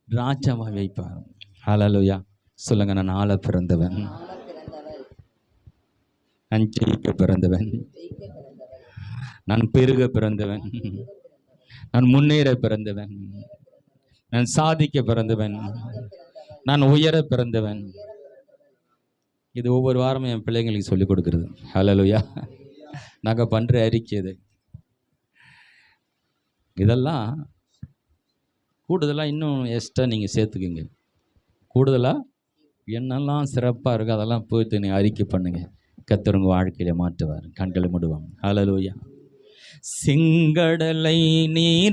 ராஜாவாய் வைப்பார். ஹல்லேலூயா. சொல்லுங்க, நான் ஆள பிறந்தவன், நான் ஜெயிக்க பிறந்தவன், நான் பெருக பிறந்தவன், நான் முன்னேற பிறந்தவன், நான் சாதிக்க பிறந்தவன், நான் உயர பிறந்தவன். இது ஒவ்வொரு வாரமும் என் பிள்ளைங்களுக்கு சொல்லிக் கொடுக்குறது. ஹல்லேலூயா. நாங்கள் பண்ணுற அறிக்கை இது. இதெல்லாம் கூடுதலாக இன்னும் எக்ஸ்ட்ரா நீங்கள் சேர்த்துக்குங்க. கூடுதலாக என்னெல்லாம் சிறப்பாக இருக்கோ அதெல்லாம் போய்ட்டு நீங்கள் அறிக்கை பண்ணுங்கள். கர்த்தர் உங்கள் வாழ்க்கையில மாற்றுவார். கண்களை மூடுவாங்க. ஹல்லேலூயா. செங்கடலை நீர்